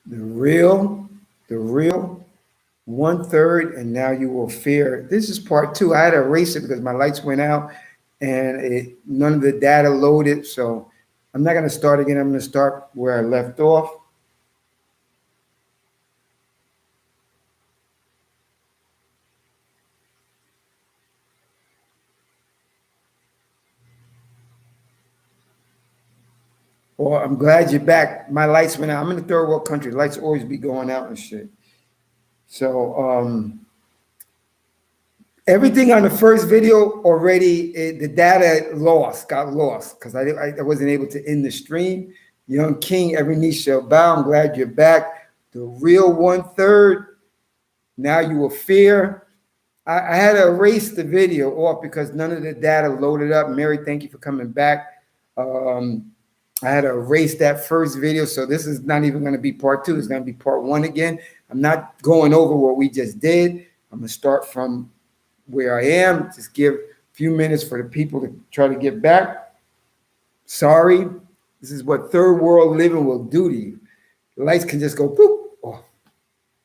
The real 1/3, and now you will fear. This is part two. I had to erase it because my lights went out and none of the data loaded. So I'm not going to start again. I'm going to start where I left off. Well, I'm glad you're back. My lights went out. I'm in a third world country. Lights always be going out and shit. So everything on the first video already, the data got lost because I wasn't able to end the stream. Young King, every knee shall bow. I'm glad you're back. The real 1/3. Now you will fear. I had to erase the video off because none of the data loaded up. Mary, thank you for coming back. I had to erase that first video, so this is not even going to be part two. It's going to be part one again. I'm not going over what we just did. I'm going to start from where I am. Just give a few minutes for the people to try to get back. Sorry, this is what third world living will do to you. The lights can just go boop off.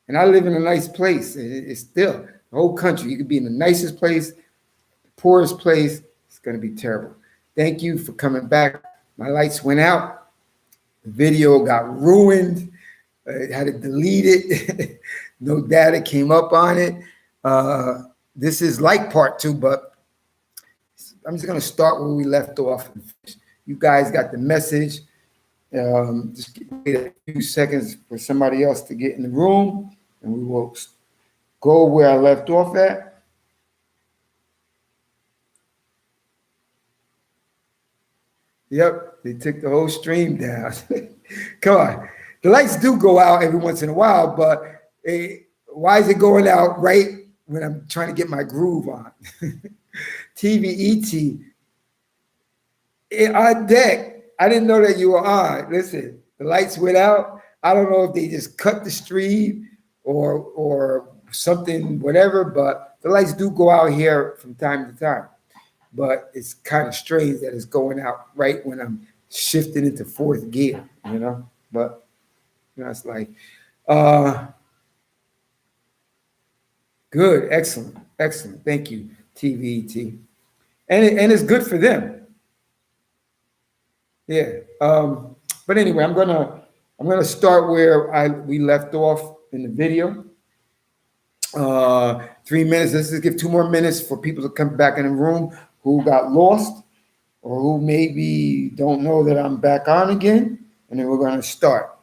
And I live in a nice place. It's still the whole country. You could be in the nicest place, the poorest place. It's going to be terrible. Thank you for coming back. My lights went out. The video got ruined. I had to delete it. No data came up on it. This is like part two, but I'm just going to start where we left off. You guys got the message. Just wait a few seconds for somebody else to get in the room, and we will go where I left off at. Yep, they took the whole stream down. Come on. The lights do go out every once in a while, but why is it going out right when I'm trying to get my groove on? TVET on deck. I didn't know that you were on. Listen, the lights went out. I don't know if they just cut the stream or something, whatever, but the lights do go out here from time to time. But it's kind of strange that it's going out right when I'm shifting into fourth gear, you know? But it's like, good, excellent. Thank you, TVET. And it's good for them. Yeah. But anyway, I'm gonna start where we left off in the video. 3 minutes. Let's just give 2 more minutes for people to come back in the room who got lost or who maybe don't know that I'm back on again, and then we're going to start.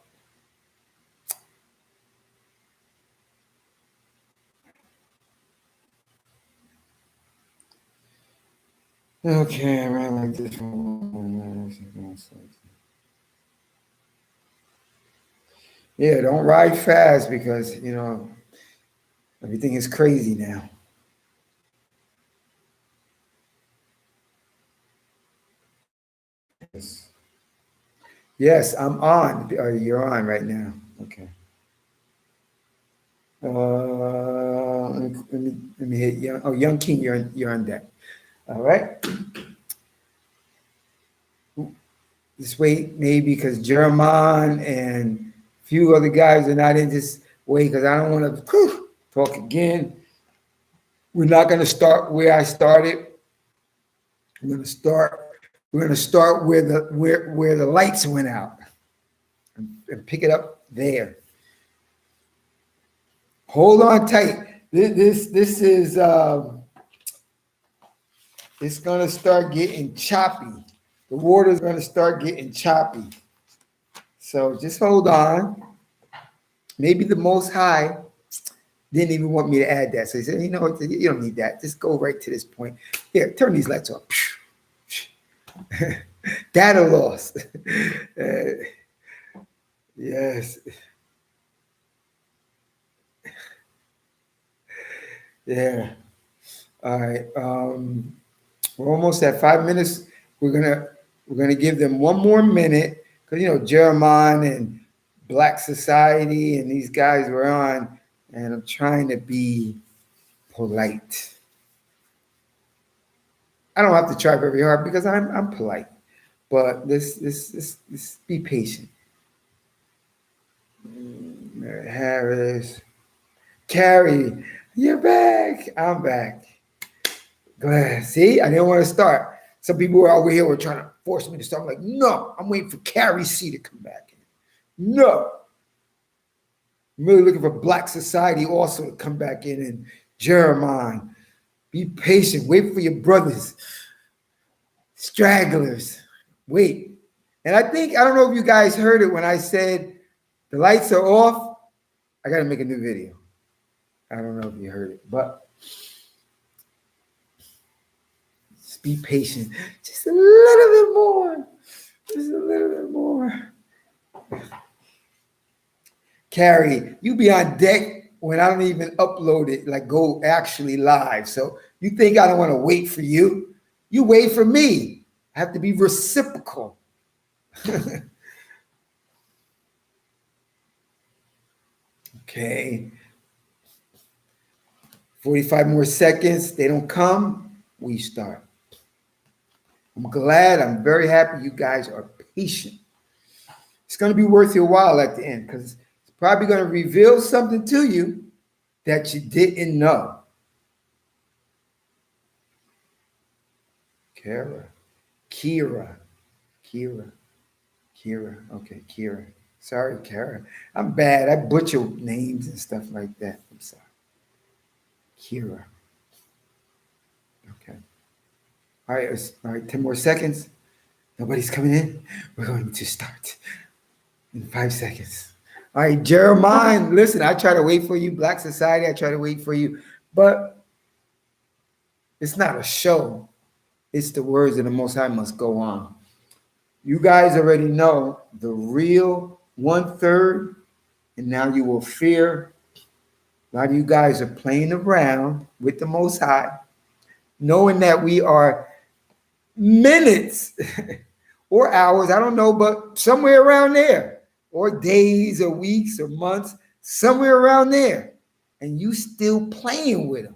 Okay, I ran like this. Yeah, don't ride fast because, everything is crazy now. Yes, I'm on. You're on right now. Okay. Let me hit Young King. You're on deck. All right. This way, maybe because Jeremiah and a few other guys are not in this way because I don't want to talk again. We're not going to start where I started. We're going to start where the lights went out and pick it up there. Hold on tight. This is it's going to start getting choppy. The water's going to start getting choppy. So just hold on. Maybe the Most High didn't even want me to add that. So he said, you know what, you don't need that. Just go right to this point. Here, turn these lights off. Data loss. Yes. Yeah. All right. We're almost at 5 minutes. We're gonna give them 1 more minute because Jeremiah and Black Society and these guys were on, and I'm trying to be polite. I don't have to try very hard because I'm polite, but this be patient. Mary Harris. Carrie, you're back. I'm back. Glad. See, I didn't want to start. Some people were over here were trying to force me to start. I'm like, no, I'm waiting for Carrie C to come back. No. I'm really looking for Black Society also to come back in, and Jeremiah. Be patient. Wait for your brothers. Stragglers. Wait. And I don't know if you guys heard it when I said the lights are off. I got to make a new video. I don't know if you heard it, but just be patient. Just a little bit more. Just a little bit more. Carrie, you be on deck when I don't even upload it, like go actually live. So you think I don't want to wait for you? You wait for me. I have to be reciprocal. Okay. 45 more seconds. They don't come. We start. I'm glad. I'm very happy you guys are patient. It's going to be worth your while at the end because it's probably going to reveal something to you that you didn't know. Kira. Okay, Kira. Sorry, Kara. I'm bad. I butcher names and stuff like that. I'm sorry. Kira. Okay. All right, 10 more seconds. Nobody's coming in. We're going to start in 5 seconds. All right, Jeremiah, listen, I try to wait for you. Black Society, I try to wait for you. But it's not a show. It's the words of the Most High must go on. You guys already know the real 1/3, and now you will fear. A lot of you guys are playing around with the Most High, knowing that we are minutes or hours, I don't know, but somewhere around there, or days or weeks or months, somewhere around there, and you still playing with him.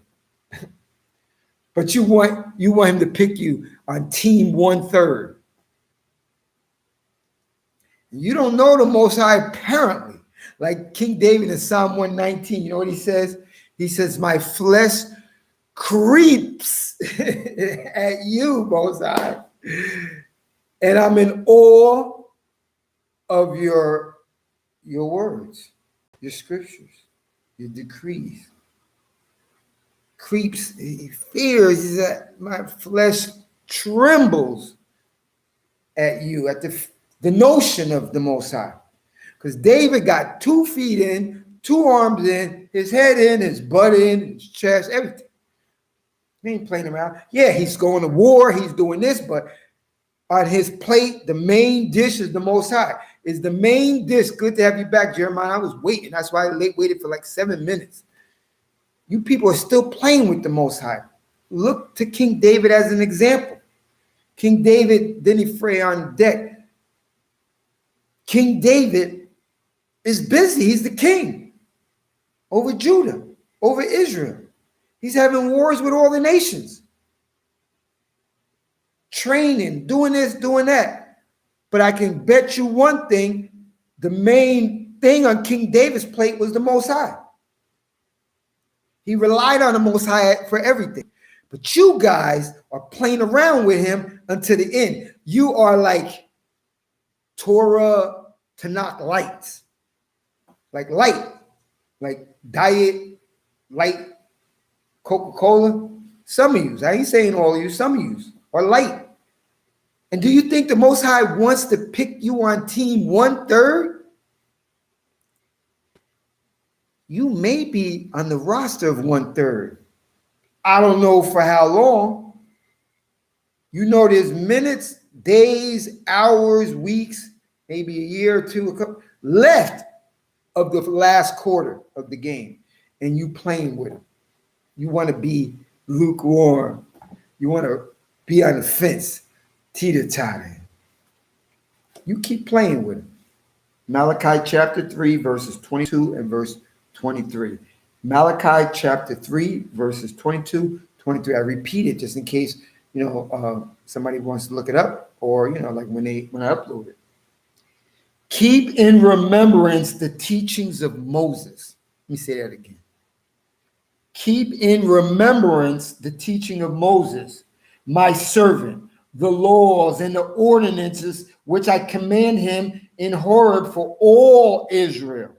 But you want him to pick you on team 1/3. You don't know the Most High apparently. Like King David in Psalm 119, you know what he says? He says, my flesh creeps at you, Most High. And I'm in awe of your words, your scriptures, your decrees. Creeps, he fears that my flesh trembles at you, at the notion of the Most High. Because David got 2 feet in, 2 arms in, his head in, his butt in, his chest, everything. He ain't playing around. Yeah, he's going to war, he's doing this, but on his plate, the main dish is the Most High. Is the main dish. Good to have you back, Jeremiah. I was waiting. That's why I waited for like 7 minutes. You people are still playing with the Most High. Look to King David as an example. King David didn't fray on deck. King David is busy. He's the king over Judah, over Israel. He's having wars with all the nations. Training, doing this, doing that. But I can bet you one thing, the main thing on King David's plate was the Most High. He relied on the Most High for everything. But you guys are playing around with him until the end. You are like Torah Tanakh lights. Like light. Like diet, light, Coca-Cola. Some of you, I ain't saying all of you, some of you are light. And do you think the Most High wants to pick you on team 1/3? You may be on the roster of 1/3. I don't know for how long. You know there's minutes, days, hours, weeks, maybe a year or two left of the last quarter of the game. And you playing with them. You want to be lukewarm. You want to be on the fence, teeter-tottering. You keep playing with them. Malachi chapter 3, verses 22 and verse 23. Malachi chapter 3, verses 22, 23. I repeat it just in case, somebody wants to look it up or, like when I upload it. Keep in remembrance the teachings of Moses. Let me say that again. Keep in remembrance the teaching of Moses, my servant, the laws and the ordinances which I command him in Horeb for all Israel.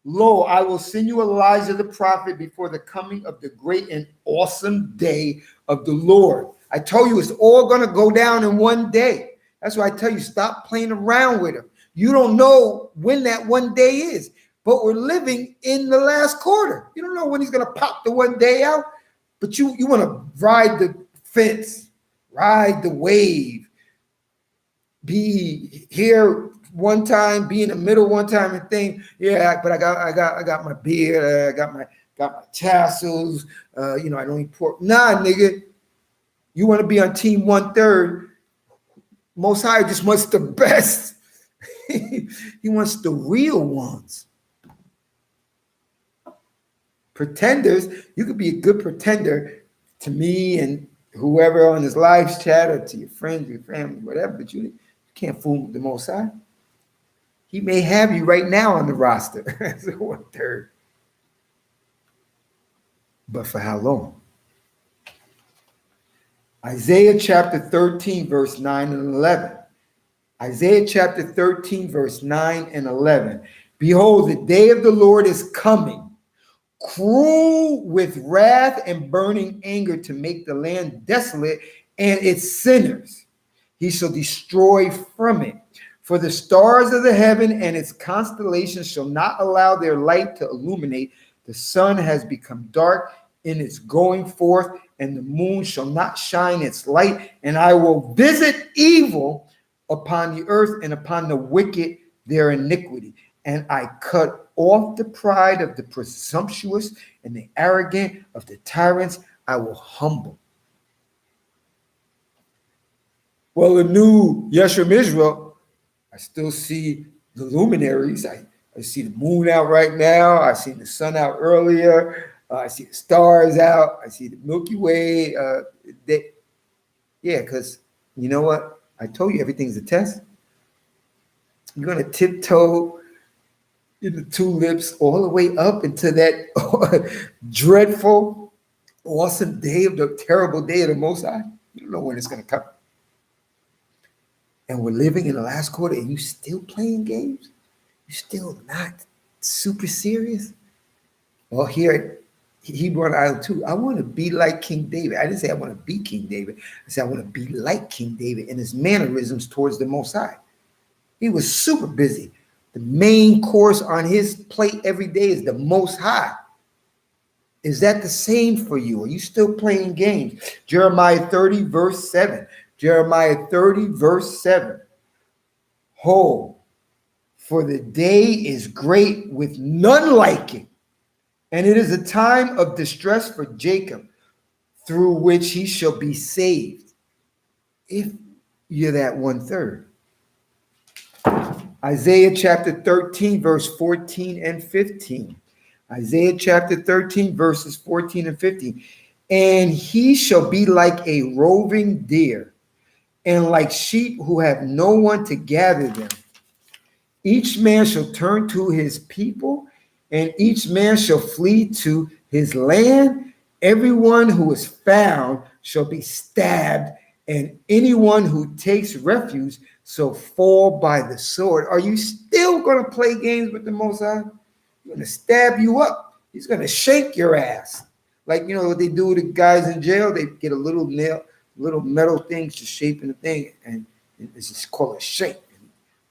Lo, I will send you Elijah the prophet before the coming of the great and awesome day of the Lord. I told you it's all going to go down in one day. That's why I tell you, stop playing around with him. You don't know when that one day is, but we're living in the last quarter. You don't know when he's going to pop the one day out, but you want to ride the fence, ride the wave, be here one time, be in the middle one time and think, yeah, but I got my beard, I got my tassels, I don't eat pork. Nah, nigga, you want to be on team 1/3. Most High just wants the best. He wants the real ones. Pretenders, you could be a good pretender to me and whoever on his live chat or to your friends, your family, whatever, but you can't fool the Most High. He may have you right now on the roster as a 1/3. But for how long? Isaiah chapter 13, verse 9 and 11. Isaiah chapter 13, verse 9 and 11. Behold, the day of the Lord is coming, cruel with wrath and burning anger, to make the land desolate and its sinners he shall destroy from it. For the stars of the heaven and its constellations shall not allow their light to illuminate. The sun has become dark in its going forth, and the moon shall not shine its light. And I will visit evil upon the earth and upon the wicked their iniquity. And I cut off the pride of the presumptuous and the arrogant of the tyrants. I will humble. Well, the new Yeshua Israel, I still see the luminaries. I see the moon out right now. I see the sun out earlier. I see the stars out. I see the Milky Way. Because you know what? I told you everything's a test. You're going to tiptoe in the tulips all the way up into that dreadful, awesome day of the terrible day of the Most High. You don't know when it's going to come. And we're living in the last quarter and you still playing games? You still not super serious? Well, here at Hebrew on Island 2, I want to be like King David. I didn't say I want to be King David. I said I want to be like King David in his mannerisms towards the Most High. He was super busy. The main course on his plate every day is the Most High. Is that the same for you? Are you still playing games? Jeremiah 30, verse 7. Jeremiah 30, verse 7. Ho, for the day is great with none like it, and it is a time of distress for Jacob, through which he shall be saved. If you're that 1/3. Isaiah chapter 13, verse 14 and 15. Isaiah chapter 13, verses 14 and 15. And he shall be like a roving deer, and like sheep who have no one to gather them. Each man shall turn to his people, and each man shall flee to his land. Everyone who is found shall be stabbed, and anyone who takes refuge shall fall by the sword. Are you still going to play games with the Most High? He's going to stab you up. He's going to shake your ass. Like, what they do to guys in jail? They get a little metal thing to shape in the thing, and it's just called a shake.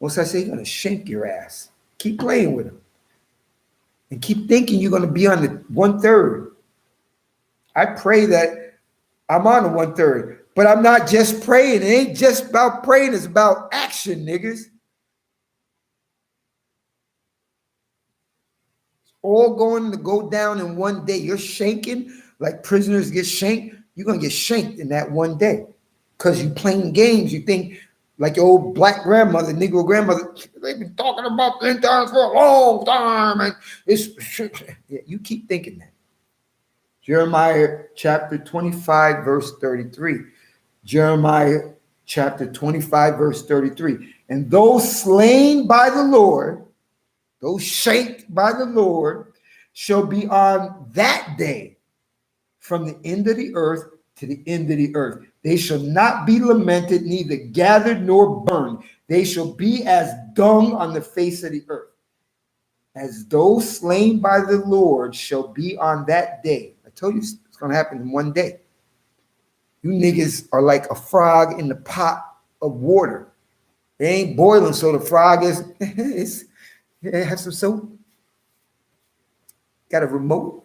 Once I say he's going to shake your ass, keep playing with him. And keep thinking you're going to be on the 1/3. I pray that I'm on the 1/3, but I'm not just praying. It ain't just about praying. It's about action, niggas. It's all going to go down in one day. You're shanking like prisoners get shanked. You're going to get shanked in that one day because you playing games. You think like your old black grandmother, Negro grandmother, they've been talking about the end times for a long time. And you keep thinking that. Jeremiah chapter 25, verse 33. Jeremiah chapter 25, verse 33. And those slain by the Lord, those shanked by the Lord, shall be on that day from the end of the earth to the end of the earth. They shall not be lamented, neither gathered nor burned. They shall be as dung on the face of the earth. As those slain by the Lord shall be on that day. I told you it's going to happen in one day. You niggas are like a frog in the pot of water. They ain't boiling, so the frog is have some soap. Got a remote.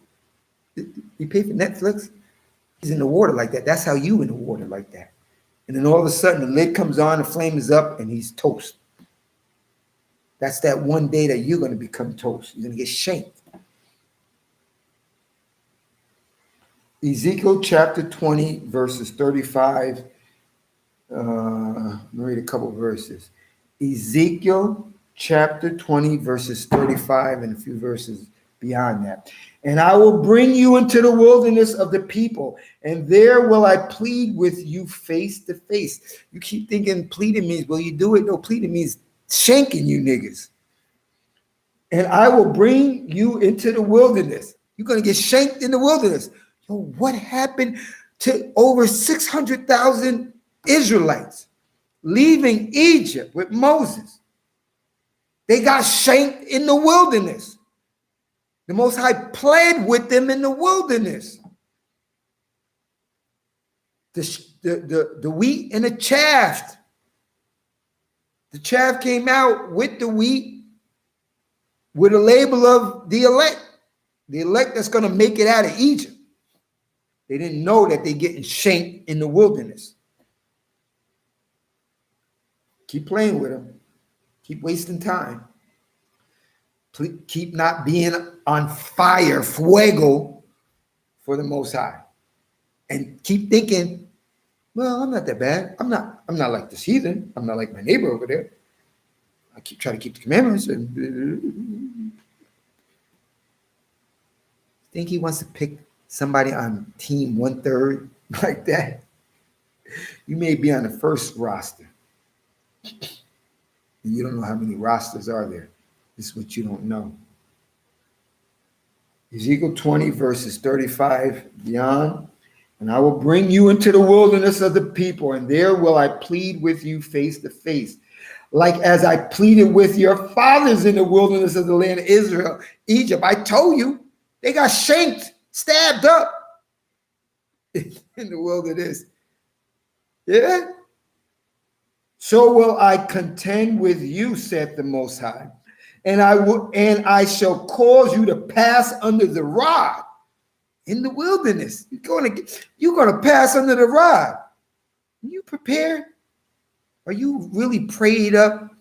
You pay for Netflix. He's in the water like that. That's how you in the water like that. And then all of a sudden the lid comes on, the flame is up, and he's toast. That's that one day that you're going to become toast. You're going to get shanked. Ezekiel chapter 20, verses 35. Let me read a couple verses. Ezekiel chapter 20, verses 35, and a few verses beyond that. And I will bring you into the wilderness of the people, and there will I plead with you face to face. You keep thinking pleading means, will you do it? No, pleading means shanking you niggas. And I will bring you into the wilderness. You're going to get shanked in the wilderness. Yo, what happened to over 600,000 Israelites leaving Egypt with Moses? They got shanked in the wilderness. The Most High played with them in the wilderness. The wheat and the chaff. The chaff came out with the wheat with a label of the elect that's going to make it out of Egypt. They didn't know that they're getting shanked in the wilderness. Keep playing with them. Keep wasting time. Keep not being on fire, fuego, for the Most High. And keep thinking, well, I'm not that bad. I'm not like this heathen. I'm not like my neighbor over there. I try to keep the commandments. Think he wants to pick somebody on team 1/3 like that? You may be on the first roster. And you don't know how many rosters are there. This is what you don't know. Ezekiel 20, verses 35 beyond. And I will bring you into the wilderness of the people, and there will I plead with you face to face, like as I pleaded with your fathers in the wilderness of the land of Israel, Egypt. I told you, they got shanked, stabbed up in the wilderness. Yeah. So will I contend with you, saith the Most High, and I shall cause you to pass under the rod in the wilderness. You're gonna pass under the rod. Are you prepared? Are you really prayed up?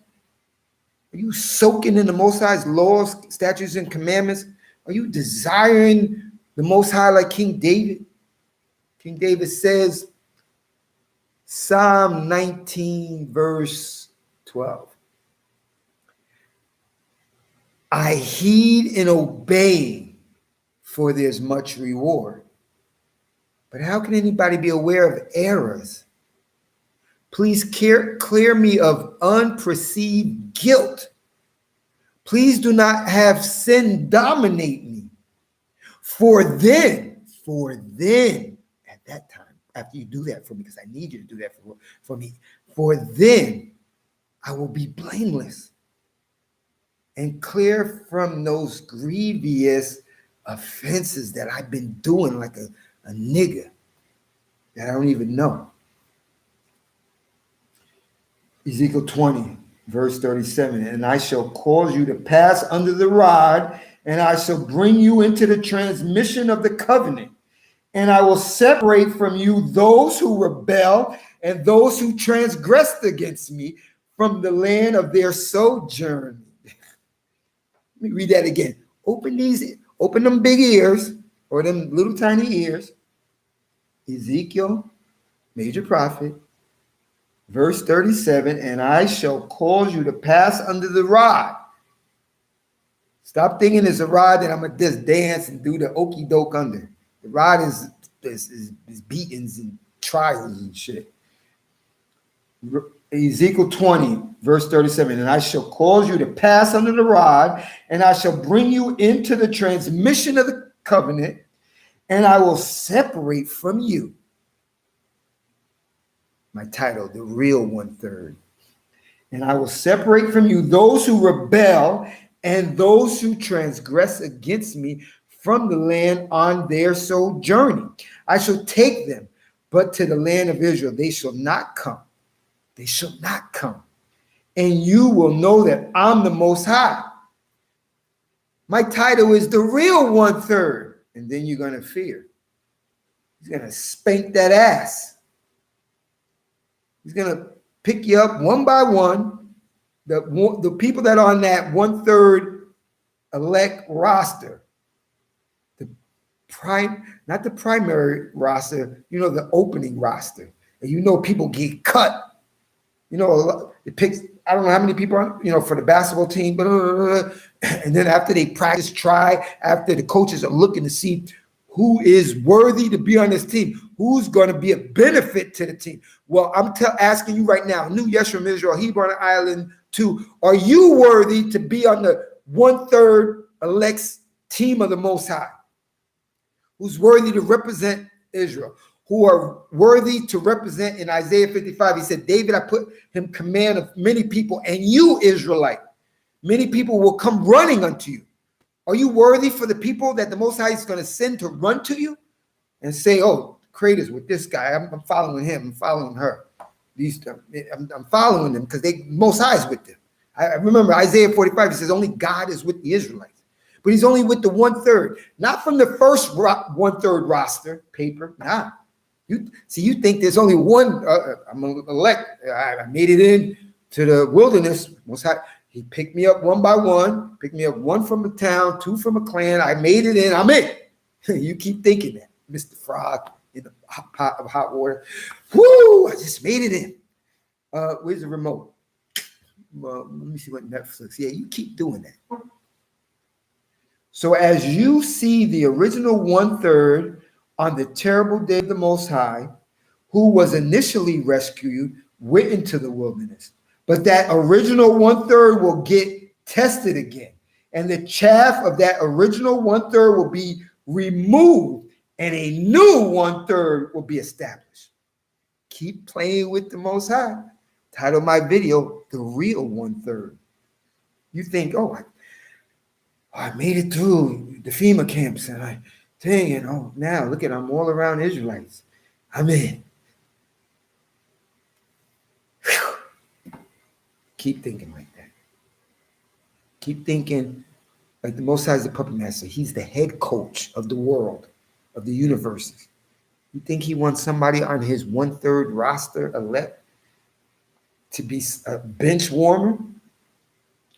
Are you soaking in the Most High's laws, statutes, and commandments? Are you desiring the Most High like King David? King David says, Psalm 19, verse 12. I heed and obey, for there's much reward. But how can anybody be aware of errors? Please clear me of unperceived guilt. Please do not have sin dominate me. For then, at that time, after you do that for me, because I need you to do that for me, for then I will be blameless and clear from those grievous offenses that I've been doing like a nigga that I don't even know. Ezekiel 20, verse 37, and I shall cause you to pass under the rod, and I shall bring you into the transmission of the covenant, and I will separate from you those who rebel and those who transgressed against me from the land of their sojourn. Let me read that again. Open them big ears, or them little tiny ears. Ezekiel, major prophet, verse 37, and I shall cause you to pass under the rod. Stop thinking it's a rod that I'm going to just dance and do the okey doke under. The rod is beatings and trials and shit. Ezekiel 20, verse 37, and I shall cause you to pass under the rod, and I shall bring you into the transmission of the covenant, and I will separate from you. My title, The Real One Third. And I will separate from you those who rebel and those who transgress against me from the land on their sojourning. I shall take them, but to the land of Israel they shall not come. They shall not come. And you will know that I'm the Most High. My title is The Real One Third. And then you're going to fear. He's going to spank that ass. He's going to pick you up one by one. The people that are on that 1/3 elect roster, not the primary roster, the opening roster. And people get cut. It picks, I don't know how many people are, for the basketball team, and then after they practice, after the coaches are looking to see who is worthy to be on this team, who's going to be a benefit to the team. Well, I'm asking you right now, New Yeshurun Israel, Hebron Island 2, are you worthy to be on the 1/3 elects team of the Most High? Who's worthy to represent Israel? Who are worthy to represent in Isaiah 55. He said, David, I put him command of many people, and you, Israelite, many people will come running unto you. Are you worthy for the people that the Most High is going to send to run to you and say, oh, Creator's with this guy. I'm following him. I'm following her. I'm following them because they Most High is with them. I remember Isaiah 45, he says, only God is with the Israelites. But he's only with the 1/3, not from the first 1/3 roster paper. Nah. You think there's only one, I'm going to elect. I made it in to the wilderness. He picked me up one by one, picked me up one from a town, two from a clan. I made it in. I'm in. You keep thinking that, Mr. Frog in the pot of hot water. Woo! I just made it in. Where's the remote? Let me see what Netflix. Yeah, you keep doing that. So as you see the original 1/3 on the terrible day of the Most High, who was initially rescued, went into the wilderness. But that original 1/3 will get tested again. And the chaff of that original 1/3 will be removed, and a new 1/3 will be established. Keep playing with the Most High. Title of my video, The Real 1/3. You think, I made it through the FEMA camps, and now look at, I'm all around Israelites. I'm in. Whew. Keep thinking like that. Keep thinking like the Most High is the puppet master. He's the head coach of the world, of the universes. You think he wants somebody on his 1/3 roster elect to be a bench warmer?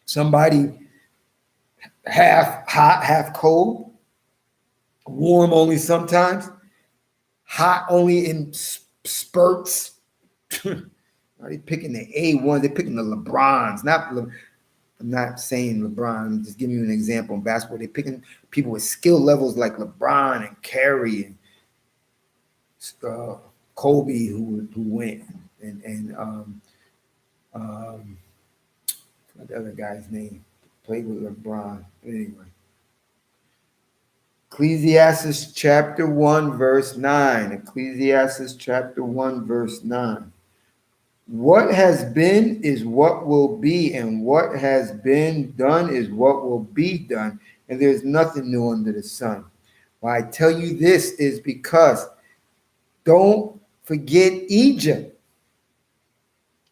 Somebody half hot, half cold? Warm only sometimes, hot only in spurts. They picking the A1, they're picking the LeBrons. I'm not saying LeBron, I'm just giving you an example in basketball. They're picking people with skill levels like LeBron and Curry and Kobe who went, and what the other guy's name played with LeBron. Anyway. Ecclesiastes chapter 1, verse 9. Ecclesiastes chapter 1, verse 9. What has been is what will be, and what has been done is what will be done, and there's nothing new under the sun. Why I tell you this is because don't forget Egypt.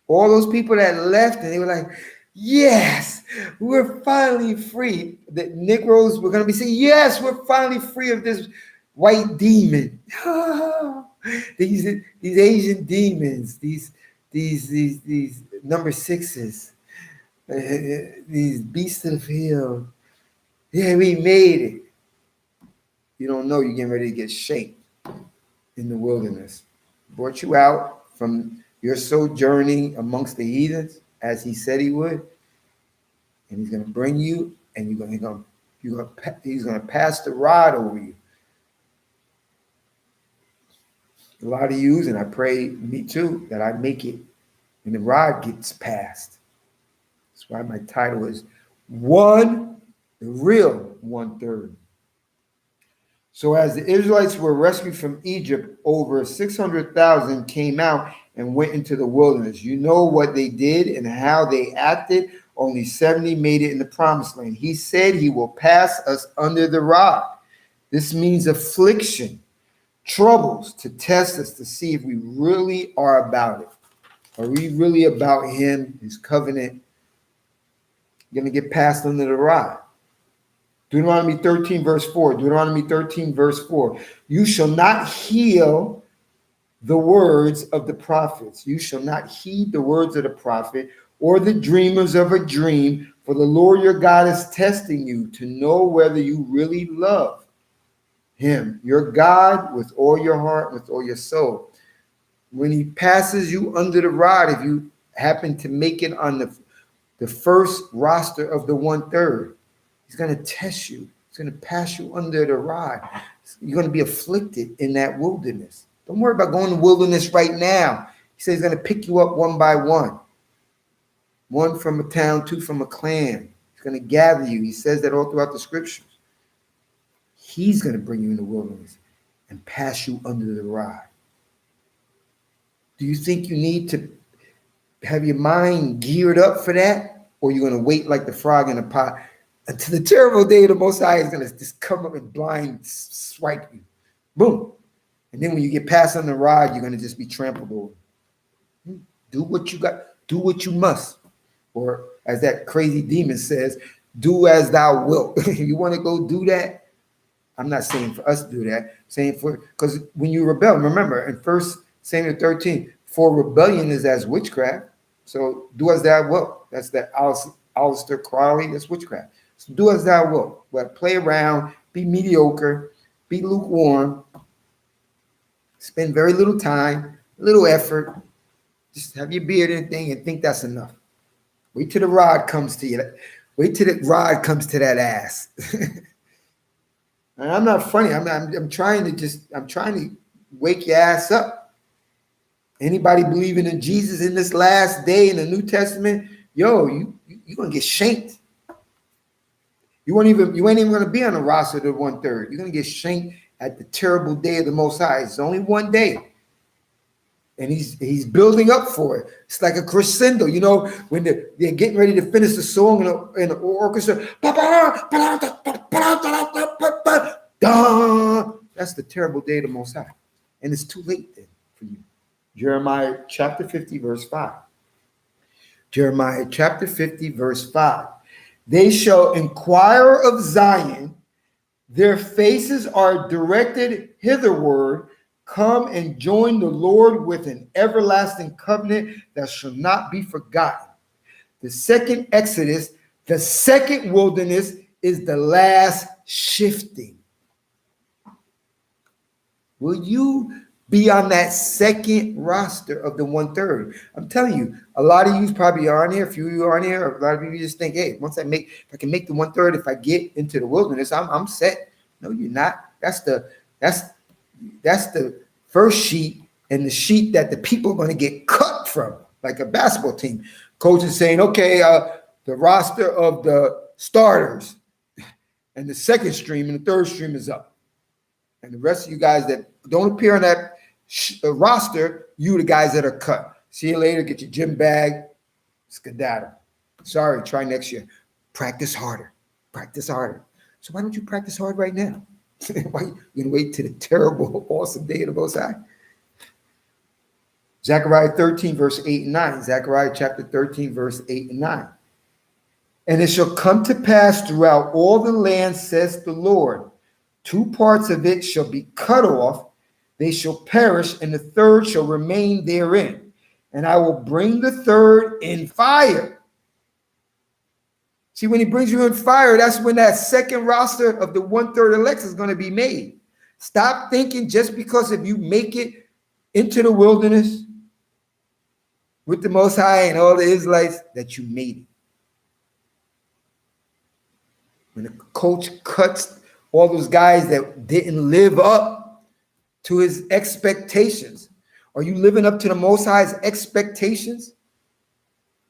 All those people that left, and they were like, yes, we're finally free. The Negroes were going to be saying, yes, we're finally free of this white demon. These Asian demons, these number sixes, these beasts of the field. Yeah, we made it. You don't know you're getting ready to get shaped in the wilderness. Brought you out from your sojourning amongst the heathens, as he said he would, and he's going to bring you, and he's going to pass the rod over you. A lot of you, and I pray me too, that I make it when the rod gets passed. That's why my title is One, the Real 1/3. So as the Israelites were rescued from Egypt, over 600,000 came out and went into the wilderness. You know what they did and how they acted. Only 70 made it in the promised land. He said he will pass us under the rod. This means affliction, troubles, to test us to see if we really are about it. Are we really about him, his covenant? You're going to get passed under the rod. Deuteronomy 13, verse 4. Deuteronomy 13, verse 4. You shall not heal the words of the prophets. You shall not heed the words of the prophet or the dreamers of a dream, for the Lord your God is testing you to know whether you really love him, your God, with all your heart, with all your soul. When he passes you under the rod, if you happen to make it on the first roster of the 1/3, he's going to test you. He's going to pass you under the rod. You're going to be afflicted in that wilderness. Don't worry about going to the wilderness right now. He says he's going to pick you up one by one. One from a town, two from a clan. He's going to gather you. He says that all throughout the scriptures. He's going to bring you in the wilderness and pass you under the rod. Do you think you need to have your mind geared up for that? Or you're going to wait like the frog in the pot until the terrible day of the Most High is going to just come up and blind swipe you? Boom. And then when you get past on the rod, you're going to just be trampled over. Do what you got. Do what you must. Or as that crazy demon says, do as thou wilt. If you want to go do that, I'm not saying for us to do that. I'm saying because when you rebel, remember in 1 Samuel 13, for rebellion is as witchcraft. So do as thou wilt. That's that Aleister Crowley. That's witchcraft. So do as thou wilt. But play around, be mediocre, be lukewarm, spend very little time, little effort. Just have your beard and thing and think that's enough. Wait till the rod comes to you. Wait till the rod comes to that ass. And I'm not funny. I'm trying to wake your ass up. Anybody believing in Jesus in this last day in the New Testament, you're gonna get shanked. You ain't even gonna be on the roster of the 1/3. You're gonna get shanked at the terrible day of the Most High. It's only one day. And he's building up for it. It's like a crescendo, when they're getting ready to finish the song in the orchestra. That's the terrible day of the Most High. And it's too late then for you. Jeremiah chapter 50, verse 5. Jeremiah chapter 50, verse 5. They shall inquire of Zion. Their faces are directed hitherward. Come and join the Lord with an everlasting covenant that shall not be forgotten. The second Exodus, the second wilderness, is the last shifting. Will you be on that second roster of the 1/3? I'm telling you, a lot of you probably are on here. A few of you are on here. A lot of you just think, hey, if I can make the 1/3, if I get into the wilderness, I'm set. No, you're not. That's the first sheet and the sheet that the people are going to get cut from, like a basketball team. Coach is saying, okay, the roster of the starters and the second stream and the third stream is up. And the rest of you guys that don't appear on that roster, you the guys that are cut. See you later. Get your gym bag. Skedaddle. Sorry, try next year. Practice harder. Practice harder. So why don't you practice hard right now? Why you gonna wait till the terrible, awesome day of the Most High? Zechariah 13, verse 8 and 9. Zechariah chapter 13, verse 8 and 9. And it shall come to pass throughout all the land, says the Lord, 2 parts of it shall be cut off, they shall perish, and the third shall remain therein. And I will bring the third in fire. See, when he brings you in fire, that's when that second roster of the 1/3 elect is going to be made. Stop thinking just because if you make it into the wilderness with the Most High and all the Israelites that you made it. When the coach cuts all those guys that didn't live up to his expectations, are you living up to the Most High's expectations?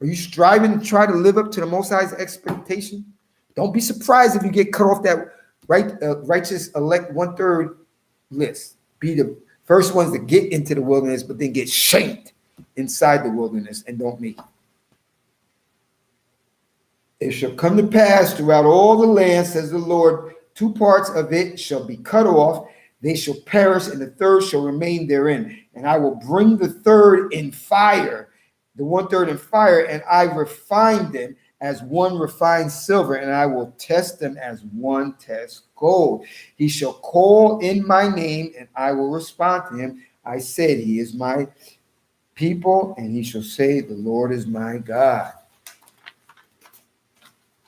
Are you striving to try to live up to the Most High's expectation? Don't be surprised if you get cut off that righteous elect 1/3 list. Be the first ones to get into the wilderness, but then get shanked inside the wilderness and don't make it. It shall come to pass throughout all the land, says the Lord, 2 parts of it shall be cut off. They shall perish, and the third shall remain therein. And I will bring the third in fire, the 1/3 in fire, and I refine them as one refines silver, and I will test them as one tests gold. He shall call in my name, and I will respond to him. I said, he is my people, and he shall say, the Lord is my God.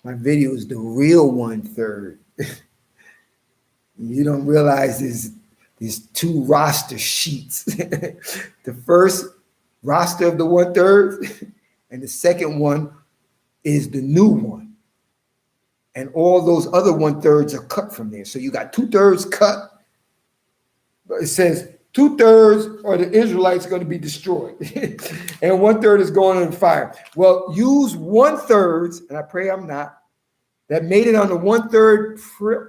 My video is the real 1/3. You don't realize there's 2 roster sheets. The first roster of the 1/3, and the second one is the new one. And all those other 1/3 are cut from there. So you got 2/3 cut. But it says 2/3 or the Israelites are going to be destroyed. And 1/3 is going in fire. Well, use 1/3, and I pray I'm not, that made it on the 1/3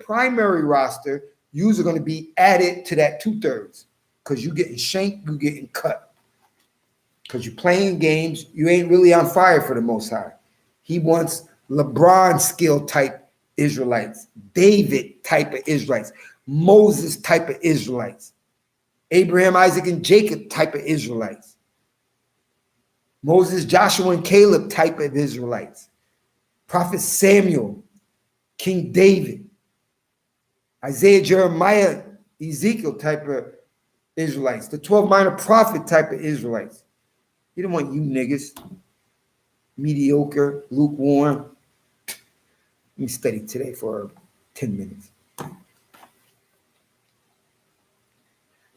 primary roster. Yous are going to be added to that 2/3 because you're getting shanked, you're getting cut. Because you're playing games, you ain't really on fire for the Most High. He wants LeBron skill type Israelites, David type of Israelites, Moses type of Israelites, Abraham, Isaac, and Jacob type of Israelites, Moses, Joshua, and Caleb type of Israelites, Prophet Samuel, King David, Isaiah, Jeremiah, Ezekiel type of Israelites, the 12 minor prophet type of Israelites. He don't want you niggas. Mediocre, lukewarm. Let me study today for 10 minutes.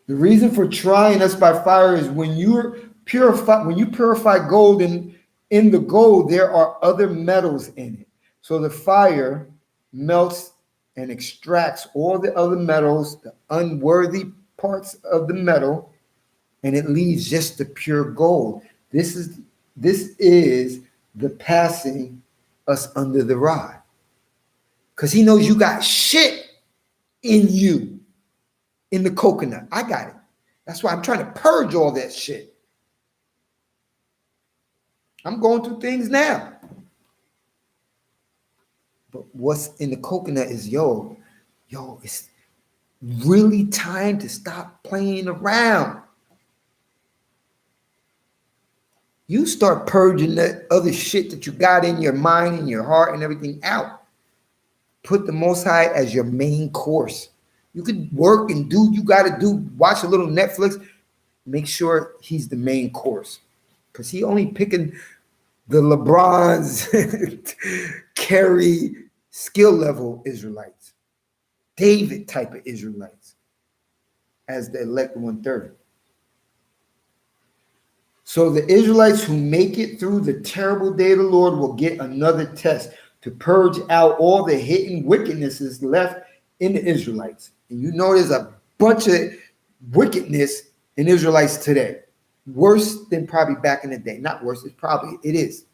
The reason for trying us by fire is when you purify gold in the gold, there are other metals in it. So the fire melts and extracts all the other metals, the unworthy parts of the metal, and it leaves just the pure gold. This is the passing us under the rod. Because he knows you got shit in you, in the coconut. I got it. That's why I'm trying to purge all that shit. I'm going through things now. But what's in the coconut is, yo, it's really time to stop playing around. You start purging that other shit that you got in your mind and your heart and everything out. Put the Most High as your main course. You could work and do you got to do, watch a little Netflix. Make sure he's the main course. Because he only picking the LeBrons, Kerry, skill level Israelites. David type of Israelites as the elect 1/3. So the Israelites who make it through the terrible day of the Lord will get another test to purge out all the hidden wickednesses left in the Israelites. And you know there's a bunch of wickedness in Israelites today. Worse than probably back in the day. Not worse, it is.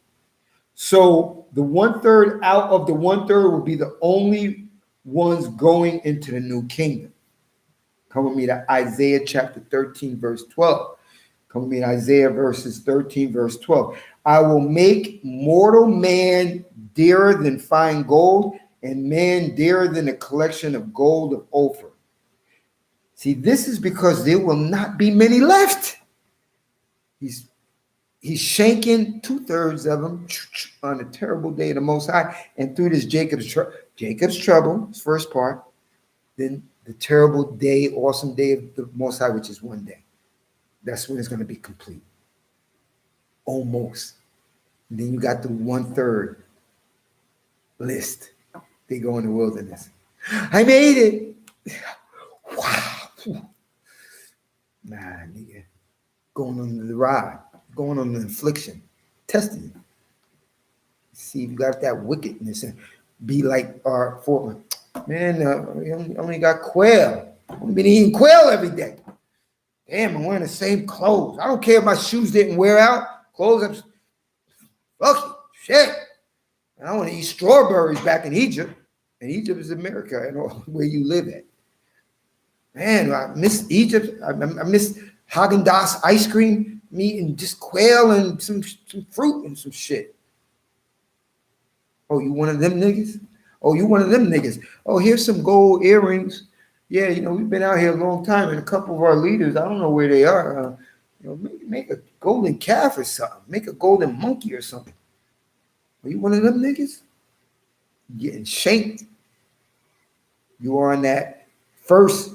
So the 1/3 out of the 1/3 will be the only ones going into the new kingdom. Come with me to Isaiah chapter 13, verse 12. Come with me to Isaiah verses 13, verse 12. I will make mortal man dearer than fine gold, and man dearer than a collection of gold of Ophir. See, this is because there will not be many left. He's shanking 2/3 of them on a terrible day of the Most High, and through this Jacob's trouble, his first part, then the terrible day, awesome day of the Most High, which is one day. That's when it's going to be complete. Almost. And then you got the 1/3 list. They go in the wilderness. I made it. Wow. Nah, nigga. Going under the rod. Going on the affliction. Testing you. See if you got that wickedness and be like our foreman. Man, we only got quail. I've been eating quail every day. Damn, I'm wearing the same clothes. I don't care if my shoes didn't wear out. Clothes, Lucky, shit. I want to eat strawberries back in Egypt. And Egypt is America and where you live at. Man, I miss Egypt. I miss Haagen-Dazs ice cream, meat, and just quail and some fruit and some shit. Oh, you one of them niggas? Oh, you one of them niggas? Oh, here's some gold earrings. Yeah, we've been out here a long time, and a couple of our leaders, I don't know where they are. Make a golden calf or something. Make a golden monkey or something. Are you one of them niggas? Getting shanked. You are on that first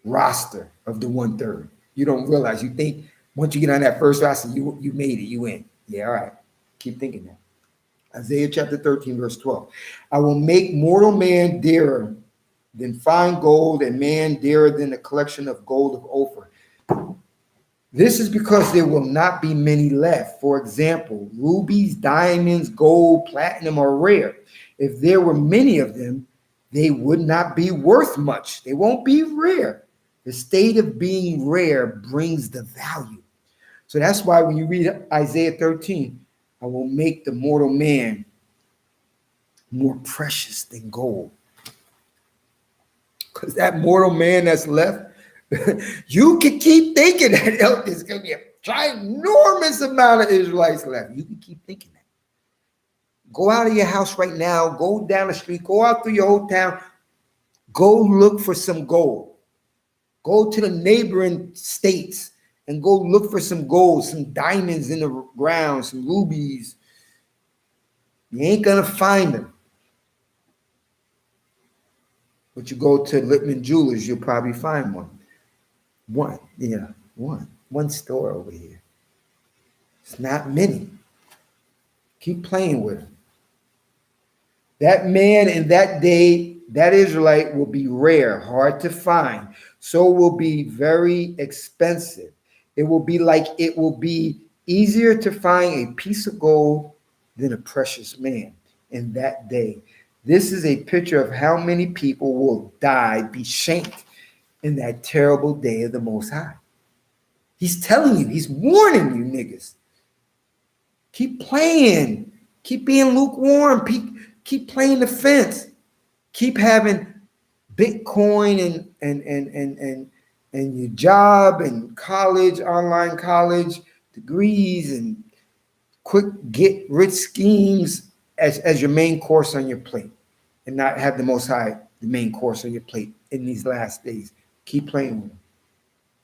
roster of the 1/3. You don't realize. You think once you get on that first roster, you made it. You in. Yeah, all right. Keep thinking that. Isaiah chapter 13, verse 12. I will make mortal man dearer than fine gold, and man dearer than a collection of gold of Ophir. This is because there will not be many left. For example, rubies, diamonds, gold, platinum are rare. If there were many of them, they would not be worth much. They won't be rare. The state of being rare brings the value. So that's why when you read Isaiah 13, I will make the mortal man more precious than gold. Because that mortal man that's left, you can keep thinking that there's going to be a ginormous amount of Israelites left. You can keep thinking that. Go out of your house right now. Go down the street. Go out through your whole town. Go look for some gold. Go to the neighboring states and go look for some gold, some diamonds in the ground, some rubies. You ain't going to find them. But you go to Lippman Jewelers, you'll probably find one. One store over here. It's not many. Keep playing with them. That man in that day, that Israelite will be rare, hard to find. So will be very expensive. It will be easier to find a piece of gold than a precious man in that day. This is a picture of how many people will die, be shanked in that terrible day of the Most High. He's telling you, he's warning you niggas. Keep playing. Keep being lukewarm. Keep playing the fence. Keep having Bitcoin and your job and college, online college degrees and quick get rich schemes as your main course on your plate, and not have the Most High the main course on your plate in these last days. Keep playing with them.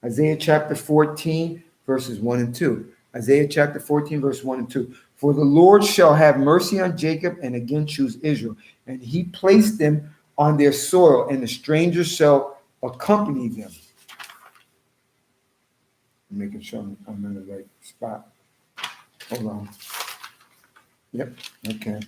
Isaiah chapter 14, verses 1 and 2. Isaiah chapter 14, verse 1 and 2. For the Lord shall have mercy on Jacob and again choose Israel, and he placed them on their soil, and the strangers shall accompany them. I'm making sure I'm in the right spot. Hold on. Yep, okay.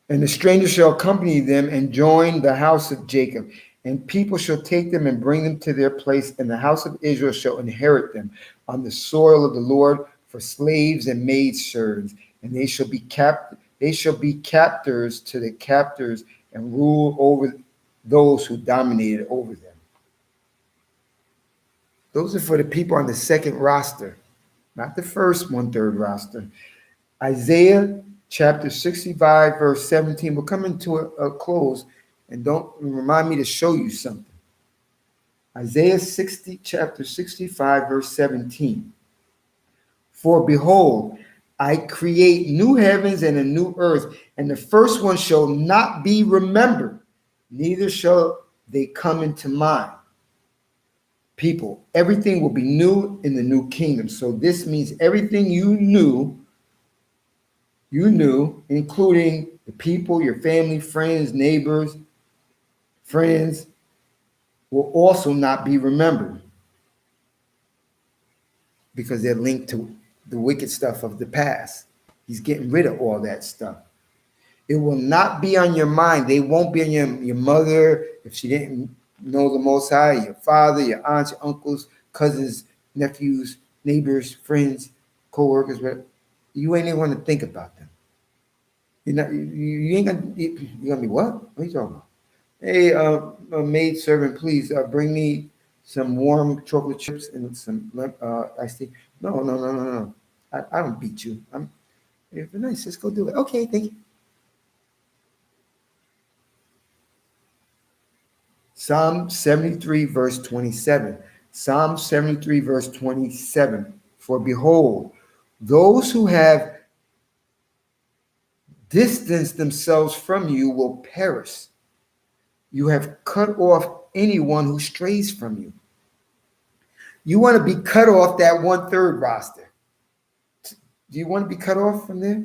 And the stranger shall accompany them and join the house of Jacob. And people shall take them and bring them to their place, and the house of Israel shall inherit them on the soil of the Lord for slaves and maidservants. And they shall be captors to the captors and rule over those who dominated over them. Those are for the people on the second roster, not the first 1/3 roster. Isaiah chapter 65, verse 17. We're coming to a close, and don't remind me to show you something. Isaiah chapter 65, verse 17. For behold, I create new heavens and a new earth, and the first one shall not be remembered, neither shall they come into mind. People, everything will be new in the new kingdom. So this means everything you knew, including the people, your family, friends, neighbors, friends, will also not be remembered because they're linked to the wicked stuff of the past. He's getting rid of all that stuff. It will not be on your mind. They won't be on your mother if she didn't know the Most High, your father, your aunts, your uncles, cousins, nephews, neighbors, friends, co-workers. But you ain't even going to think about them. You ain't gonna. You're gonna be what? What are you talking about? Hey, a maid servant, please bring me some warm chocolate chips and some iced tea. No. I don't beat you. If it's nice, just go do it. Okay, thank you. Psalm 73, verse 27. Psalm 73, verse 27. For behold, those who have distanced themselves from you will perish. You have cut off anyone who strays from you. You want to be cut off that 1/3 roster. Do you want to be cut off from there?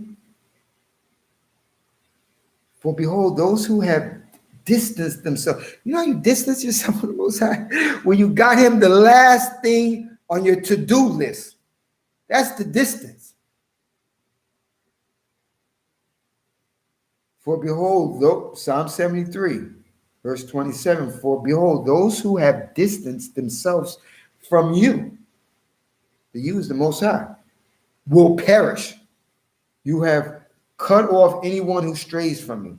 For behold, those who have distanced themselves. You know how you distance yourself from the Most High? When you got him the last thing on your to-do list. That's the distance. For behold, Psalm 73, verse 27, for behold, those who have distanced themselves from you, the you is the Most High, will perish. You have cut off anyone who strays from you.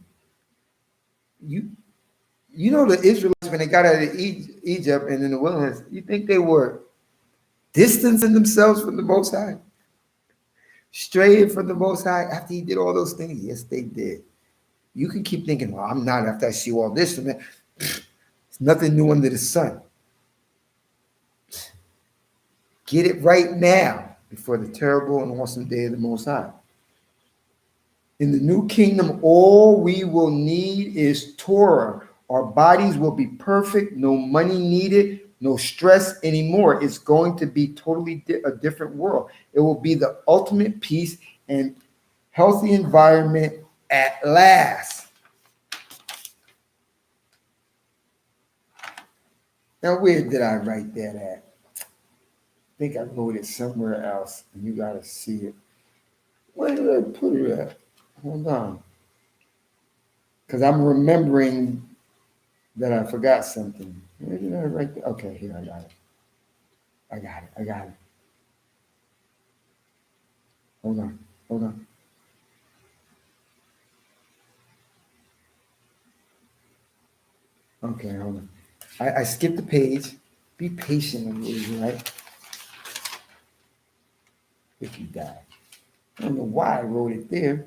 You know the Israelites, when they got out of Egypt and in the wilderness, you think they were distancing themselves from the Most High? Straying from the Most High after he did all those things? Yes, they did. You can keep thinking, well, I'm not after I see all this and that. It's nothing new under the sun. Get it right now before the terrible and awesome day of the Most High. In the new kingdom, all we will need is Torah. Our bodies will be perfect, no money needed, no stress anymore. It's going to be totally a different world. It will be the ultimate peace and healthy environment at last. Now, where did I write that at? I think I wrote it somewhere else, and you got to see it. Where did I put it at? Hold on. Because I'm remembering that I forgot something. Where did I write that? Okay, here, I got it. I got it. Hold on. Okay, hold on. I skipped the page. Be patient with me, right? If you die. I don't know why I wrote it there,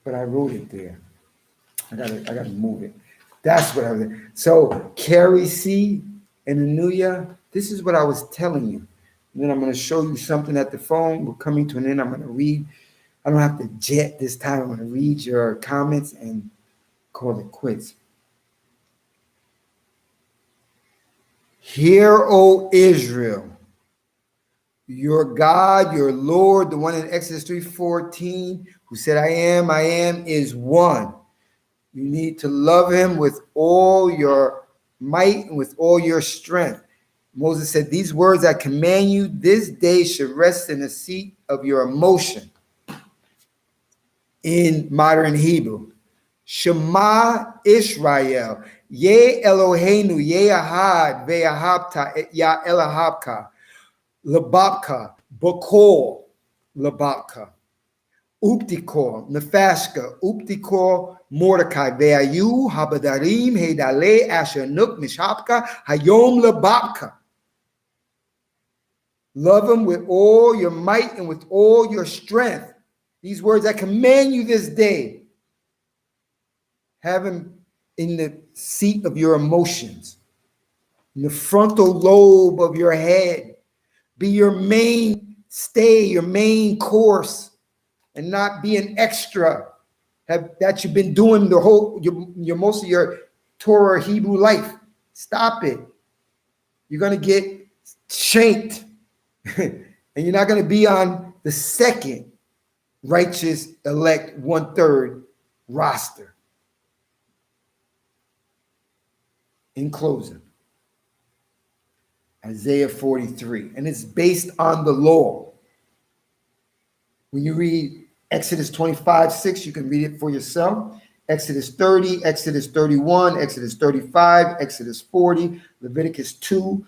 but I wrote it there. I gotta move it. That's what I was. So Carrie C and Anuya, this is what I was telling you. And then I'm going to show you something at the phone. We're coming to an end. I'm going to read. I don't have to jet this time. I'm going to read your comments and call it quits. Hear, O Israel, your God, your Lord, the one in Exodus 3:14, who said, I am, is one. You need to love him with all your might and with all your strength. Moses said, these words I command you this day should rest in the seat of your emotion. In modern Hebrew, Shema Israel, Ye Eloheinu, Ye Ahad, Ve'ahabta, Ya Elahabka, Lababka, Bokor, Lababka. Uptikor, Nefashka, Uptikor, Mordecai, Ve'ayu, Habadarim, Hedale, Asher Nuk, Mishapka, Hayom Lababka. Love him with all your might and with all your strength. These words I command you this day. Have him in the seat of your emotions, in the frontal lobe of your head. Be your main stay, your main course, and not be an extra that you've been doing the whole your most of your Torah Hebrew life. Stop it. You're gonna get shanked, and you're not gonna be on the second righteous elect 1/3 roster. In closing, Isaiah 43, and it's based on the law. When you read Exodus 25:6, you can read it for yourself. Exodus 30, Exodus 31, Exodus 35, Exodus 40, Leviticus 2,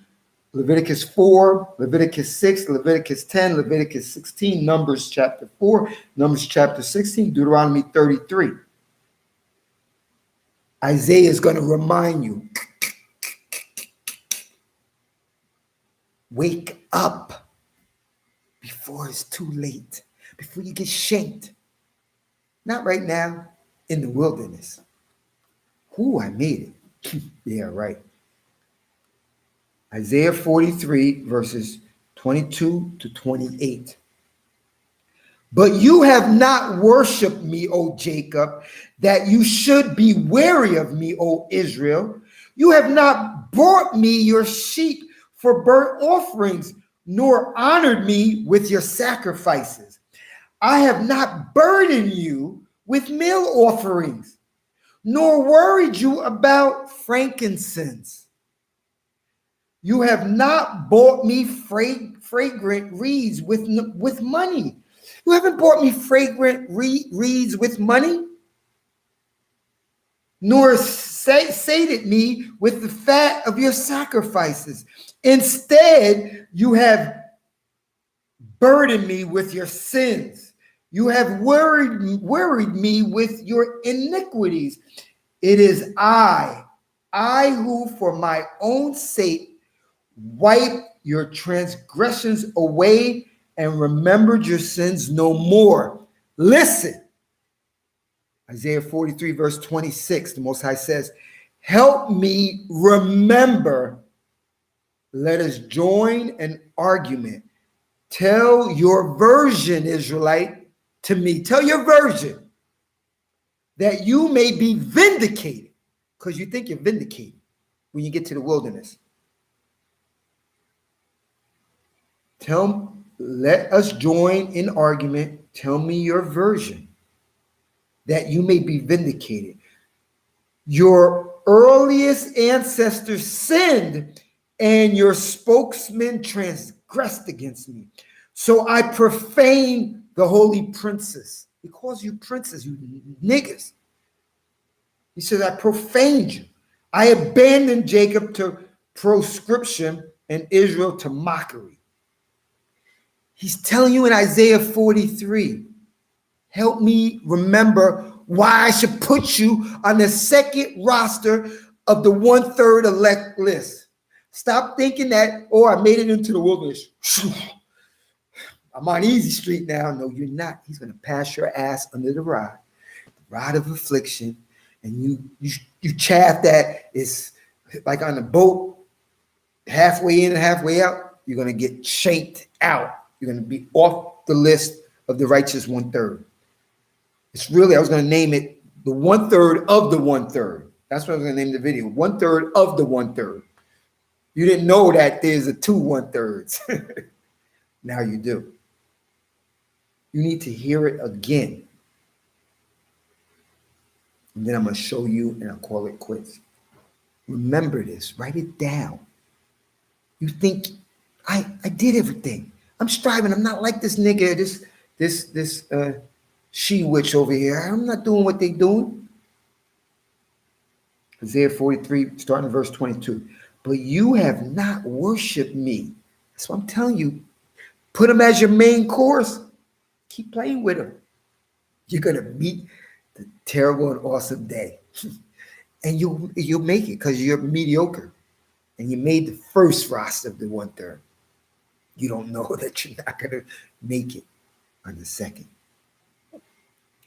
Leviticus 4, Leviticus 6, Leviticus 10, Leviticus 16, Numbers chapter 4, Numbers chapter 16, Deuteronomy 33. Isaiah is going to remind you, wake up. before it's too late, before you get shanked. Not right now, in the wilderness. Ooh, I made it. Yeah, right. Isaiah 43, verses 22 to 28. But you have not worshiped me, O Jacob, that you should be wary of me, O Israel. You have not brought me your sheep for burnt offerings, nor honored me with your sacrifices. I have not burdened you with meal offerings, nor worried you about frankincense. You have not bought me fragrant reeds with money. You haven't bought me fragrant reeds with money, nor sated me with the fat of your sacrifices. Instead, you have burdened me with your sins. You have worried me with your iniquities. It is I who for my own sake wipe your transgressions away and remembered your sins no more. Listen, Isaiah 43, verse 26, the Most High says, help me remember. Let us join an argument. Tell your version, Israelite, to me. Tell your version that you may be vindicated, because you think you're vindicated when you get to the wilderness. Let us join in argument. Tell me your version that you may be vindicated. Your earliest ancestors sinned and your spokesman transgressed against me. So I profane the holy princes. He calls you princes, you niggas. He says, I profaned you. I abandoned Jacob to proscription and Israel to mockery. He's telling you in Isaiah 43, help me remember why I should put you on the second roster of the 1/3 elect list. Stop thinking that, oh, I made it into the wilderness. I'm on easy street now. No, you're not. He's going to pass your ass under the rod of affliction. And you chaff that it's like on a boat, halfway in and halfway out, you're going to get shanked out. You're going to be off the list of the righteous 1/3. It's really, I was going to name it the 1/3 of the 1/3. That's what I was going to name the video. 1/3 of the 1/3. You didn't know that there's a 2 1/3s. Now you do. You need to hear it again. And then I'm going to show you and I'll call it quits. Remember this. Write it down. You think I did everything. I'm striving. I'm not like this nigga, this she witch over here. I'm not doing what they doing. Isaiah 43, starting verse 22. But you have not worshiped me. That's what I'm telling you. Put him as your main course. Keep playing with him. You're going to meet the terrible and awesome day. And you'll make it because you're mediocre. And you made the first roster of the 1/3. You don't know that you're not going to make it on the second.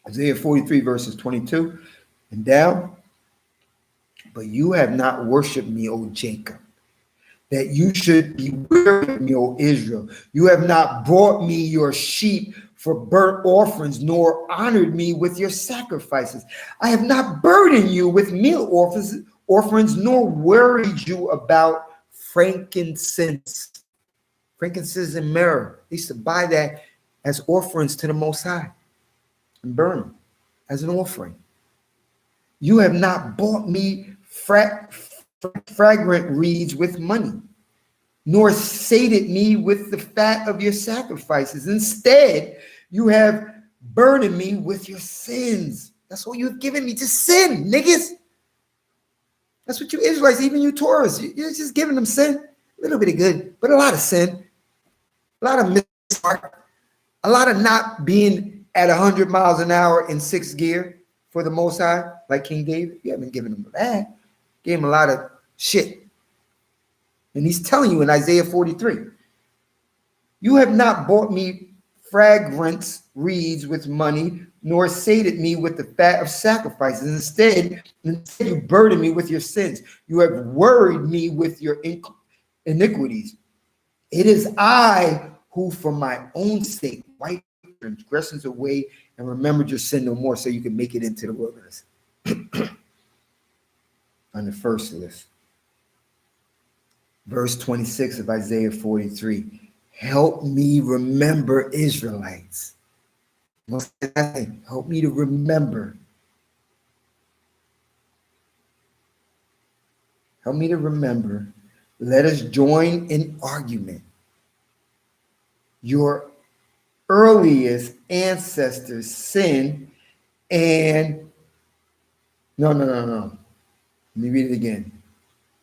Isaiah 43, verses 22 and down. But you have not worshiped me, O Jacob, that you should be weary of me, O Israel. You have not brought me your sheep for burnt offerings, nor honored me with your sacrifices. I have not burdened you with meal offerings, nor worried you about frankincense. Frankincense and myrrh. They used to buy that as offerings to the Most High and burn them as an offering. You have not bought me fragrant reeds with money, nor sated me with the fat of your sacrifices. Instead, you have burdened me with your sins. That's what you've given me, to sin, niggas. That's what you Israelites, even you Taurus, you're just giving them sin. A little bit of good, but a lot of sin. A lot of misheart. A lot of not being at 100 miles an hour in 6th gear for the Most High, like King David. You haven't given him that. Gave him a lot of shit. And he's telling you in Isaiah 43, You have not bought me fragrance reeds with money, nor sated me with the fat of sacrifices. Instead, you burden me with your sins. You have worried me with your iniquities. It is I who, for my own sake, wipe transgressions away and remembered your sin no more, so you can make it into the wilderness. On the first list, verse 26 of Isaiah 43. Help me remember, Israelites. Help me to remember. Help me to remember. Let us join in argument. Your earliest ancestors sin and no. Let me read it again.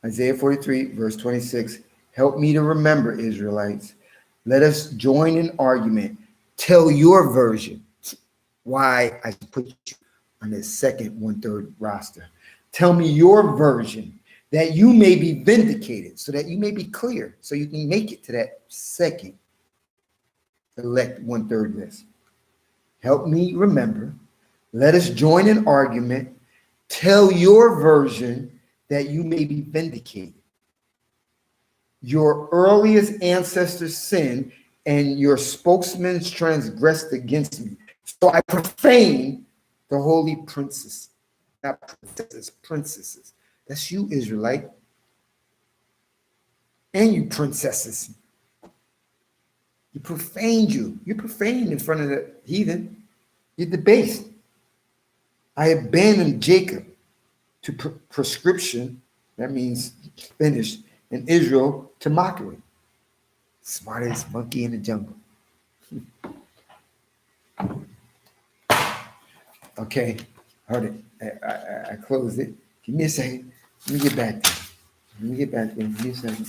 Isaiah 43, verse 26. Help me to remember, Israelites. Let us join in argument. Tell your version why I put you on the second 1/3 roster. Tell me your version that you may be vindicated, so that you may be clear, so you can make it to that second elect 1/3 list. Help me remember. Let us join in argument. Tell your version that you may be vindicated. Your earliest ancestors sinned, and your spokesmen transgressed against me. So I profane the holy princes, not princesses, princesses. That's you, Israelite, and you princesses. You profaned you. You profaned in front of the heathen. You're debased. I abandoned Jacob to prescription. That means finished. And Israel to mockery. Smartest monkey in the jungle. Okay, heard it. I closed it. Give me a second. Let me get back there. Give me a second.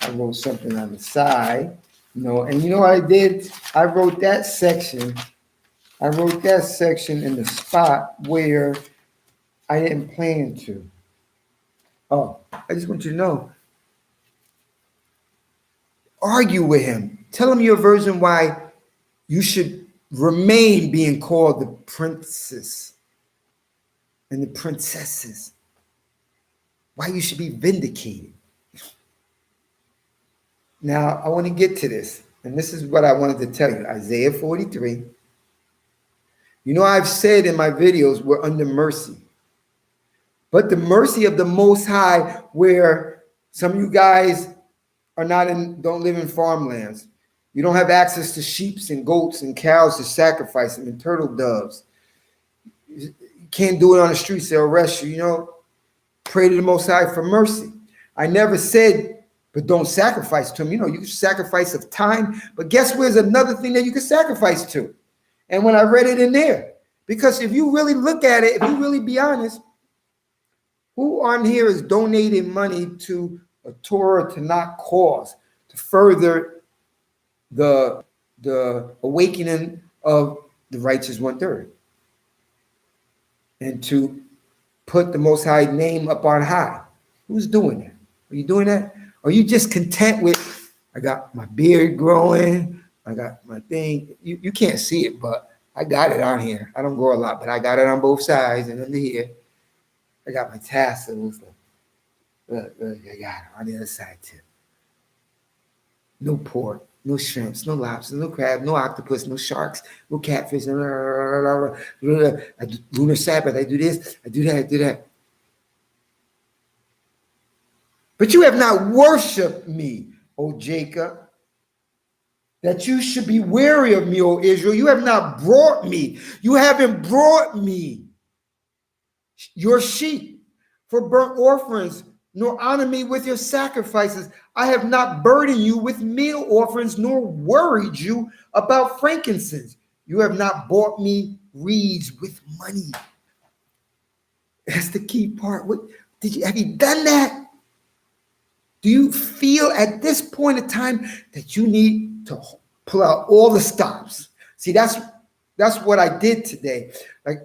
I wrote something on the side. And you know what I did? I wrote that section in the spot where I didn't plan to. Oh, I just want you to know. Argue with him. Tell him your version why you should remain being called the princes and the princesses. Why you should be vindicated. Now, I want to get to this. And this is what I wanted to tell you. Isaiah 43. I've said in my videos, we're under mercy. But the mercy of the Most High, where some of you guys don't live in farmlands. You don't have access to sheep and goats and cows to sacrifice them and turtle doves. You can't do it on the streets, they'll arrest you, Pray to the Most High for mercy. I never said, but don't sacrifice to him. You can sacrifice of time, but guess where's another thing that you can sacrifice to? And when I read it in there, because if you really look at it, if you really be honest, who on here is donating money to a Torah Tanakh cause to further the awakening of the righteous 1/3 and to put the Most High name up on high? Who's doing that? Are you doing that? Are you just content with, I got my beard growing, I got my thing? You can't see it, but I got it on here. I don't grow a lot, but I got it on both sides and under here. I got my tassels. Look, I got it on the other side too. No pork, no shrimps, no lobster, no crab, no octopus, no sharks, no catfish. I do lunar Sabbath. I do this, I do that, I do that. But you have not worshipped me, O Jacob, that you should be wary of me, O Israel. You have not brought me. You haven't brought me your sheep for burnt offerings, nor honor me with your sacrifices. I have not burdened you with meal offerings, nor worried you about frankincense. You have not bought me reeds with money. That's the key part. Have you done that? Do you feel at this point in time that you need to pull out all the stops? See, that's what I did today. Like,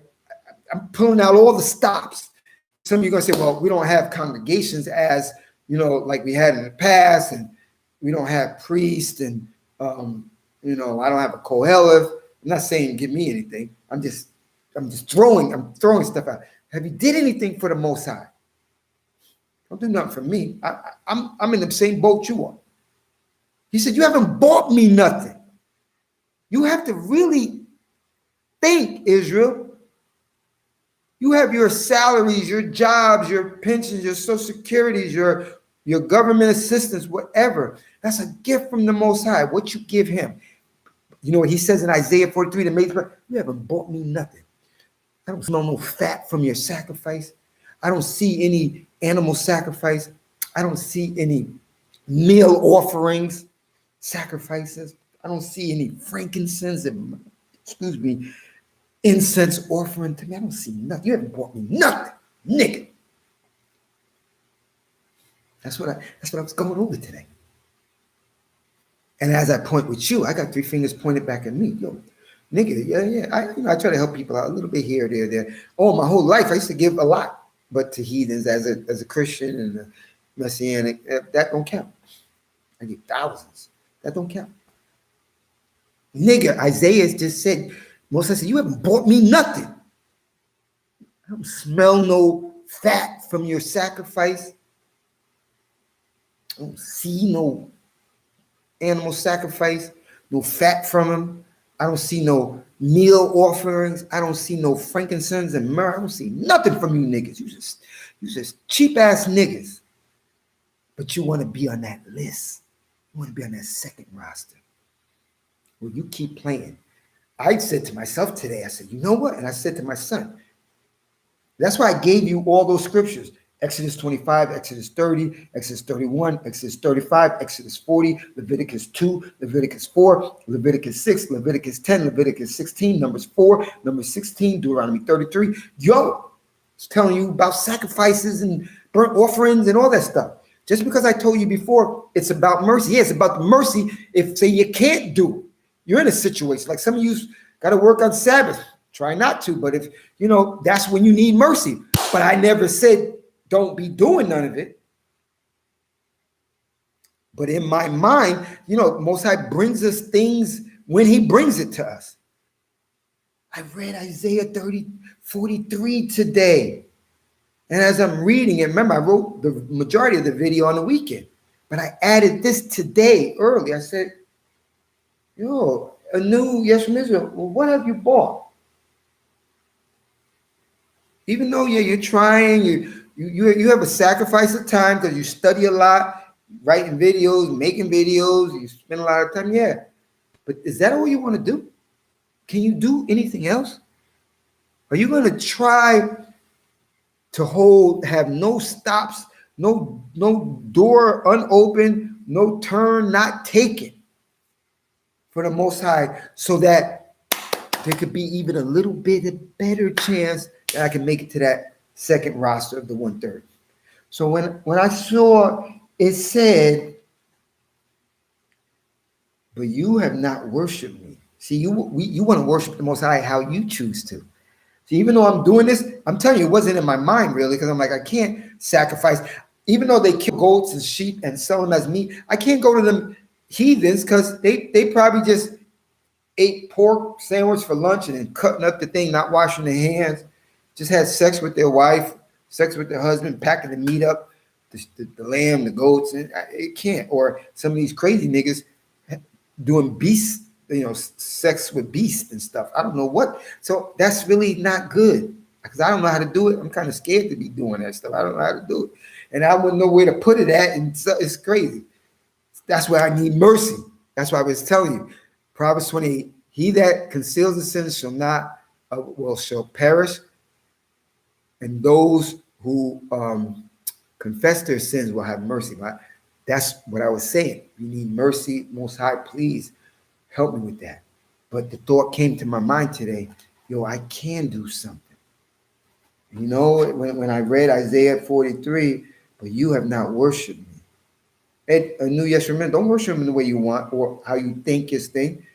I'm pulling out all the stops. Some of you are going to say, well, we don't have congregations as, like we had in the past, and we don't have priests, and You know, I don't have a Koheleth. I'm not saying give me anything. I'm just throwing stuff out. Have you did anything for the Most High? Don't do nothing for me. I'm in the same boat you are. He said, you haven't bought me nothing. You have to really think, Israel. You have your salaries, your jobs, your pensions, your social securities, your government assistance, whatever. That's a gift from the Most High. What you give him. You know what he says in Isaiah 43, the major, you haven't bought me nothing. I don't smell no fat from your sacrifice. I don't see any animal sacrifice. I don't see any meal offerings, sacrifices. I don't see any frankincense and, incense offering to me. I don't see nothing. You haven't bought me nothing, nigga. That's what I was going over today. And as I point with you, I got 3 fingers pointed back at me. Yo, nigga, yeah. I try to help people out a little bit here, there. Oh, my whole life I used to give a lot, but to heathens as a Christian and a Messianic, that don't count. I give thousands. That don't count. Nigga, Isaiah just said, Moses said, you haven't bought me nothing. I don't smell no fat from your sacrifice. I don't see no animal sacrifice, no fat from him. I don't see no meal offerings. I don't see no frankincense and myrrh. I don't see nothing from you niggas. You just cheap ass niggas. But you want to be on that list. You want to be on that second roster. Well, you keep playing. I said to myself today, I said, you know what? And I said to my son, that's why I gave you all those scriptures. Exodus 25, Exodus 30, Exodus 31, Exodus 35, Exodus 40, Leviticus 2, Leviticus 4, Leviticus 6, Leviticus 10, Leviticus 16, Numbers 4, Numbers 16, Deuteronomy 33. Yo, it's telling you about sacrifices and burnt offerings and all that stuff. Just because I told you before, it's about mercy. Yeah, it's about the mercy if, say, you can't do it. You're in a situation like some of you got to work on Sabbath. Try not to, but if, you know, that's when you need mercy. But I never said don't be doing none of it. But in my mind, you know, Most High brings us things when he brings it to us. I read Isaiah 43 today. And as I'm reading it, remember, I wrote the majority of the video on the weekend. But I added this today early. I said, yo, a new Yes from Israel. Well, what have you bought? Even though you're trying, you have a sacrifice of time because you study a lot, writing videos, making videos, you spend a lot of time. Yeah. But is that all you want to do? Can you do anything else? Are you going to try to have no stops, no door unopened, no turn not taken for the Most High, so that there could be even a little bit of better chance that I can make it to that second roster of the 1/3. So when I saw it said, but you have not worshiped me. See, you want to worship the Most High how you choose to. See, even though I'm doing this, I'm telling you, it wasn't in my mind really, because I'm like, I can't sacrifice. Even though they kill goats and sheep and sell them as meat, I can't go to them heathens because they probably just ate pork sandwich for lunch and then cutting up the thing, not washing their hands, just had sex with their wife, sex with their husband, packing the meat up, the lamb, the goats, and it can't. Or some of these crazy niggas doing beast, sex with beasts and stuff. I don't know what. So that's really not good because I don't know how to do it. I'm kind of scared to be doing that stuff. I don't know how to do it. And I wouldn't know where to put it at. And so it's crazy. That's why I need mercy. That's why I was telling you. Proverbs 28, he that conceals the sin shall perish. And those who confess their sins will have mercy. Right? That's what I was saying. You need mercy. Most High, please help me with that. But the thought came to my mind today, yo, I can do something. You know, when I read Isaiah 43, but you have not worshiped me. A new Yes from Israel, don't worship him the way you want or how you think his thing.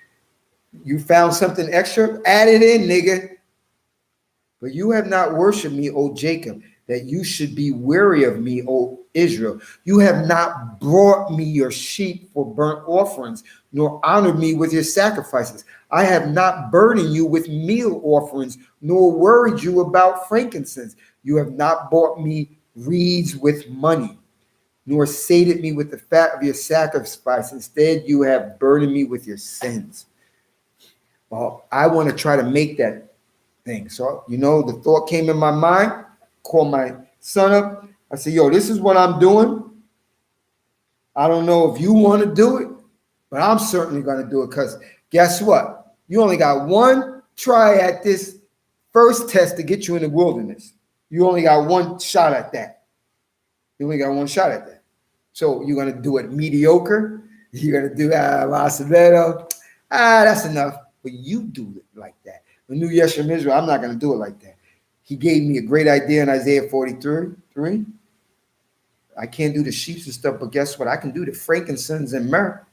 You found something extra, add it in, nigga. But you have not worshiped me, O Jacob, that you should be weary of me, O Israel. You have not brought me your sheep for burnt offerings, nor honored me with your sacrifices. I have not burdened you with meal offerings, nor worried you about frankincense. You have not bought me reeds with money, nor sated me with the fat of your sacrifice. Instead, you have burdened me with your sins. Well, I want to try to make that thing. So, the thought came in my mind, called my son up. I said, yo, this is what I'm doing. I don't know if you want to do it, but I'm certainly going to do it, because guess what? You only got one try at this first test to get you in the wilderness. You only got one shot at that. You only got one shot at that. So you're going to do it mediocre. You're going to do Macedo. That's enough. But you do it like that. The new Yeshua Israel, I'm not going to do it like that. He gave me a great idea in Isaiah 43. I can't do the sheep and stuff, but guess what? I can do the frankincense and myrrh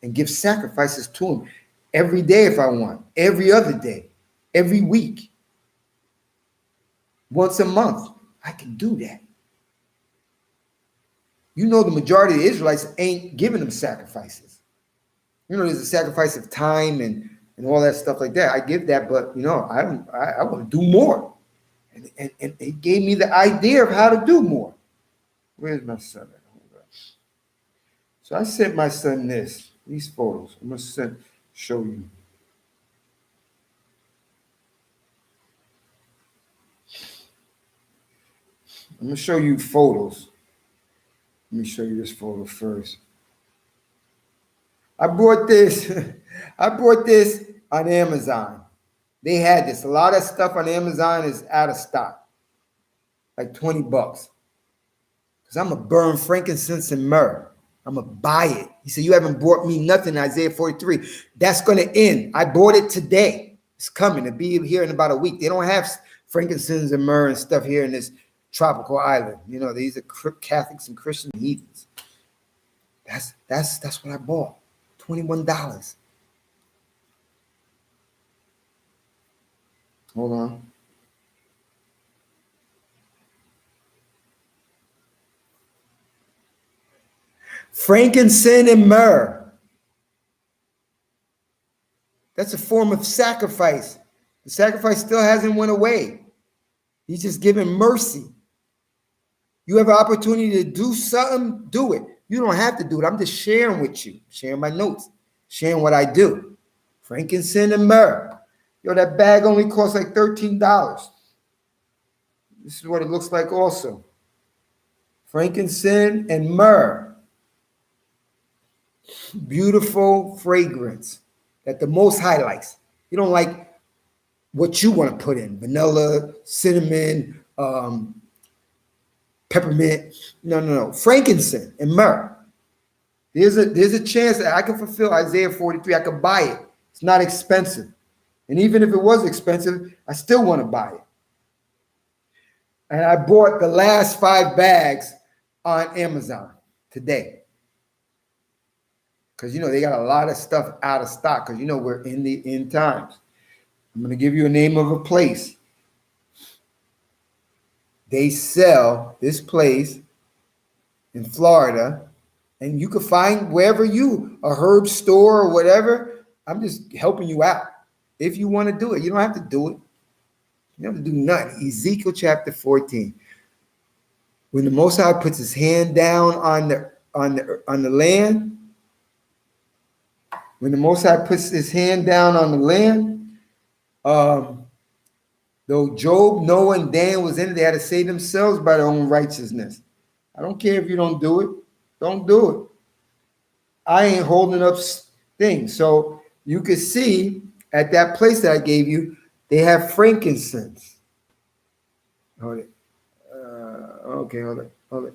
and give sacrifices to him every day if I want, every other day, every week, once a month. I can do that. The majority of the Israelites ain't giving them sacrifices. There's a sacrifice of time and all that stuff like that. I give that, but I want to do more. And it gave me the idea of how to do more. Where's my son? So I sent my son these photos. I'm going to show you. I'm going to show you photos. Let me show you this photo first. I bought this on Amazon. They had this. A lot of stuff on Amazon is out of stock. Like $20. Because I'm going to burn frankincense and myrrh. I'm going to buy it. He said, you haven't bought me nothing, Isaiah 43. That's going to end. I bought it today. It's coming to be here in about a week. They don't have frankincense and myrrh and stuff here in this tropical island. These are Catholics and Christian heathens. That's what I bought. $21. Hold on. Frankincense and myrrh. That's a form of sacrifice. The sacrifice still hasn't went away. He's just giving mercy. You have an opportunity to do something, do it. You don't have to do it. I'm just sharing with you, sharing my notes, sharing what I do. Frankincense and myrrh. That bag only costs like $13. This is what it looks like also. Frankincense and myrrh. Beautiful fragrance that the Most High likes. You don't like what you want to put in. Vanilla, cinnamon, peppermint. No. Frankincense and myrrh. There's a chance that I can fulfill Isaiah 43. I can buy it. It's not expensive. And even if it was expensive, I still want to buy it. And I bought the last 5 bags on Amazon today. Because, they got a lot of stuff out of stock. Because, we're in the end times. I'm going to give you a name of a place. They sell this place in Florida. And you can find wherever a herb store or whatever. I'm just helping you out. If you want to do it, you don't have to do it. You don't have to do nothing. Ezekiel chapter 14. When the Most High puts his hand down on the land, when the Most High puts his hand down on the land, though Job, Noah, and Dan was in it, they had to save themselves by their own righteousness. I don't care if you don't do it. Don't do it. I ain't holding up things. So you can see at that place that I gave you, they have frankincense. Hold it. Okay, hold it.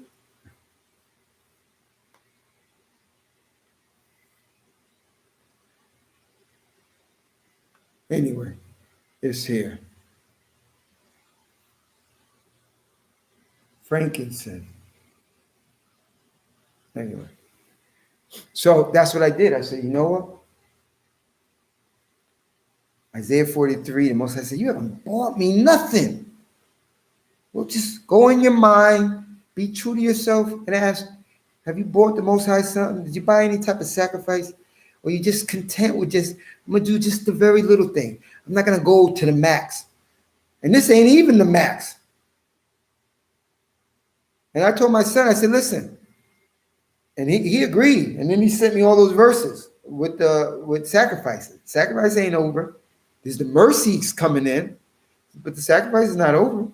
Anyway, it's here. Frankincense. Anyway. So that's what I did. I said, you know what? Isaiah 43, the Most High said, you haven't bought me nothing. Well, just go in your mind Be true to yourself and ask, have you bought the Most High something? Did you buy any type of sacrifice? Or you just content with just, I'm going to do just the very little thing. I'm not going to go to the max. And this ain't even the max. And I told my son, I said, listen. And he agreed. And then he sent me all those verses with sacrifices. Sacrifice ain't over. There's the mercies coming in, but the sacrifice is not over.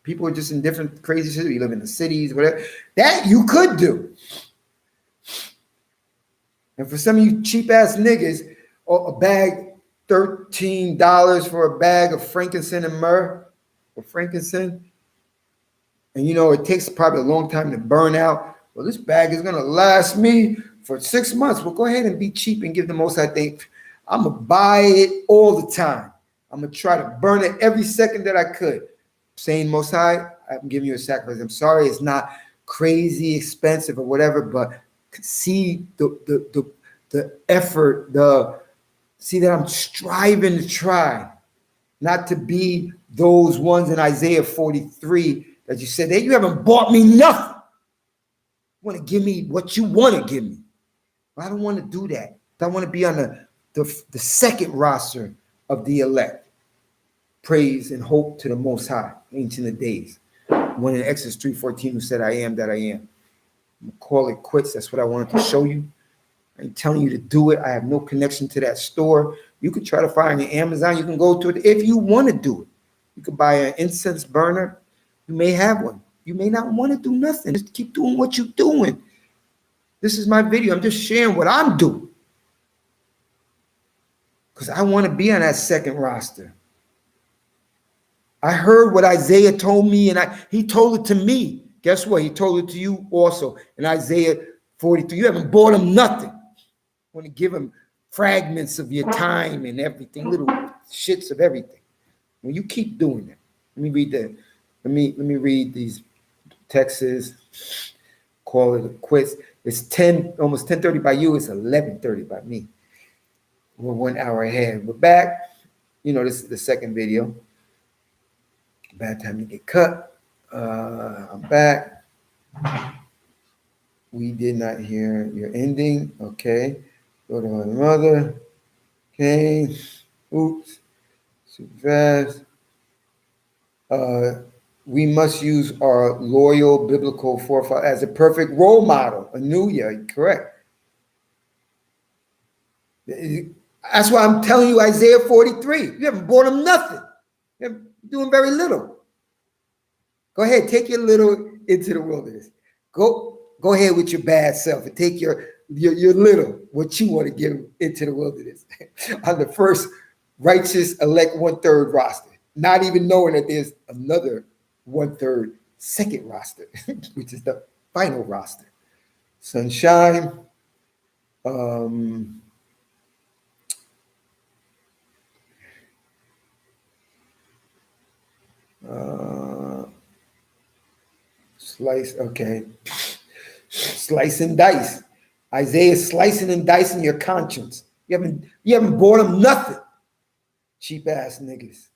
People are just in different crazy shit. You live in the cities, whatever. That you could do. And for some of you cheap ass niggas, a bag, $13 for a bag of frankincense and myrrh, or frankincense. And you know, it takes probably a long time to burn out. Well, this bag is going to last me for 6 months. Well, go ahead and be cheap and give the Most High thing. I'm going to buy it all the time. I'm going to try to burn it every second that I could. Saying, Most High, I'm giving you a sacrifice. I'm sorry it's not crazy expensive or whatever, but see the effort, see that I'm striving to try, not to be those ones in Isaiah 43 that you said, hey, you haven't bought me nothing. You want to give me what you want to give me. I don't want to do that. I want to be on the second roster of the elect. Praise and hope to the Most High, Ancient of Days. One in Exodus 3:14 who said, I am that I am. I'm gonna call it quits. That's what I wanted to show you. I ain't telling you to do it. I have no connection to that store. You can try to find it on Amazon. You can go to it if you want to do it. You can buy an incense burner. You may have one. You may not want to do nothing. Just keep doing what you're doing. This is my video. I'm just sharing what I'm doing. Because I want to be on that second roster. I heard what Isaiah told me, and he told it to me. Guess what? He told it to you also in Isaiah 43. You haven't bought him nothing. You want to give him fragments of your time and everything, little shits of everything. Well, you keep doing that. Let me read these texts. Call it quits. It's almost 10:30 by you. It's 11:30 by me. We're 1 hour ahead. We're back. You know, this is the second video. Bad time to get cut. I'm back. We did not hear your ending. Okay. Go to my mother. Okay. Oops. Super fast. We must use our loyal biblical forefather as a perfect role model. Anuya, correct. That's why I'm telling you Isaiah 43. You haven't bought him nothing. You're doing very little. Go ahead, take your little into the wilderness. Go ahead with your bad self and take your little, what you want to give into the wilderness. On the first righteous elect 1/3 roster, not even knowing that there's another 1/3 second roster, which is the final roster. Sunshine. Slice, okay. Slice and dice. Isaiah slicing and dicing your conscience. You haven't bought them nothing. Cheap ass niggas.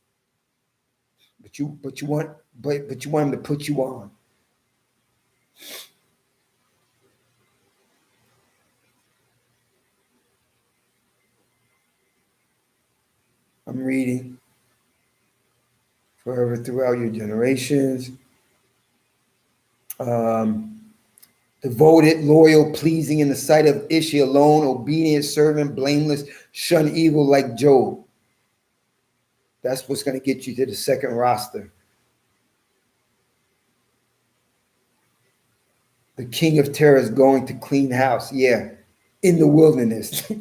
But you want them to put you on. I'm reading. Forever throughout your generations. Devoted, loyal, pleasing in the sight of Ishi alone, obedient, servant, blameless, shun evil like Job. That's what's going to get you to the second roster. The king of terror is going to clean house. Yeah, in the wilderness.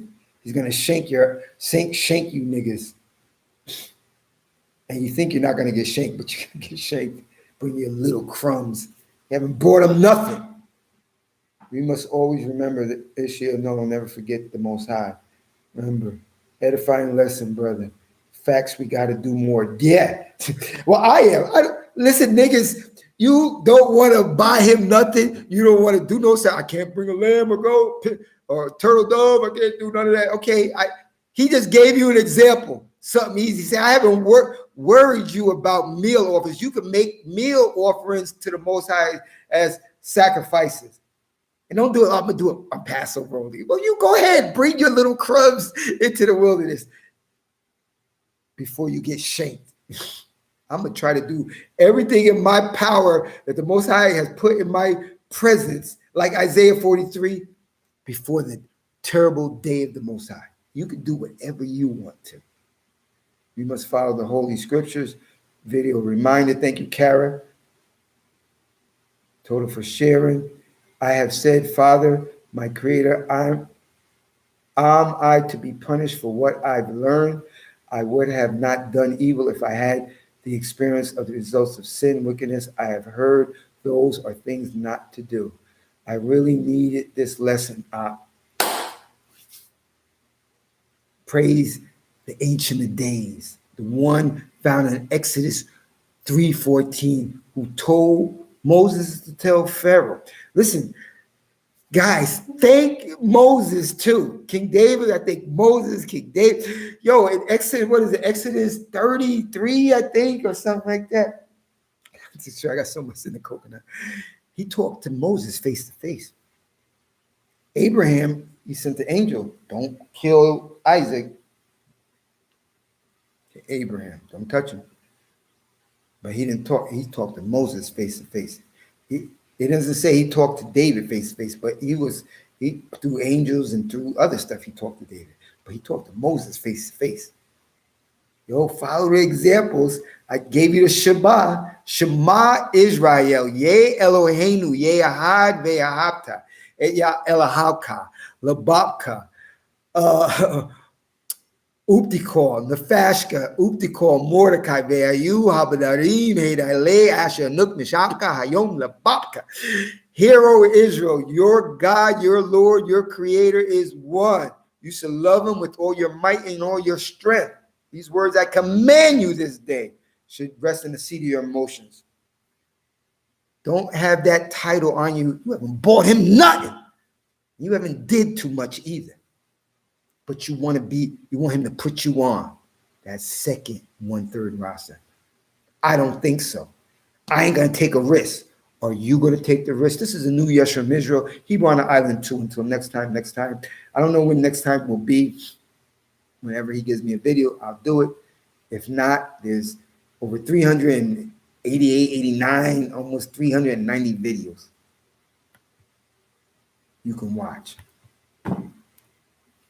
He's going to shank you niggas. And you think you're not going to get shanked, but you're going to get shanked. Bring your little crumbs. You haven't brought them nothing. We must always remember that Israel, no, never forget the Most High. Remember, edifying lesson, brother. Facts, we got to do more. Yeah. Well, I am. Listen, niggas, you don't want to buy him nothing. You don't want to do no stuff. I can't bring a lamb or goat or turtle dove. I can't do none of that. Okay, he just gave you an example. Something easy. Say, I haven't worried you about meal offerings. You can make meal offerings to the Most High as sacrifices. And don't do it, I'm going to do it on Passover only. Well, you go ahead, bring your little crumbs into the wilderness before you get shanked. I'm going to try to do everything in my power that the Most High has put in my presence, like Isaiah 43, before the terrible day of the Most High. You can do whatever you want to. You must follow the Holy Scriptures. Video reminder. Thank you, Kara. Total for sharing. I have said, Father, my Creator, am I to be punished for what I've learned? I would have not done evil if I had the experience of the results of sin, wickedness. I have heard those are things not to do. I really needed this lesson. Praise the Ancient of Days, the one found in Exodus 3:14, who told Moses to tell Pharaoh. Listen, guys, thank Moses too. King David, I think Moses, King David. Yo, in Exodus, what is it? Exodus 33, I think, or something like that. I'm sure I got so much in the coconut. He talked to Moses face to face. Abraham, he sent the angel, don't kill Isaac. Abraham, don't touch him. But he didn't talk. He talked to Moses face to face. It doesn't say he talked to David face to face, but he through angels and through other stuff he talked to David. But he talked to Moses face to face. Yo, follow the examples. I gave you the Shema. Shema Israel. Ye Eloheinu. Ye Ahad ve'ahavta. Et ya Elahauka. Lababka. Uptikor, Nefashka, Uptikor, Mordecai, Ve'ayu, Habadarim, Hedale, Asher, Nuk, Nishamka, Hayom, Lababka. Hear, O Israel, your God, your Lord, your Creator is one. You shall love him with all your might and all your strength. These words I command you this day should rest in the seat of your emotions. Don't have that title on you. You haven't bought him nothing. You haven't did too much either. But you want him to put you on that second 1/3 roster. I don't think so. I ain't going to take a risk. Are you going to take the risk? This is a new Yeshua Israel. Hebrew on the island too. Until next time. I don't know when next time will be. Whenever he gives me a video, I'll do it. If not, there's over 388, 89, almost 390 videos you can watch.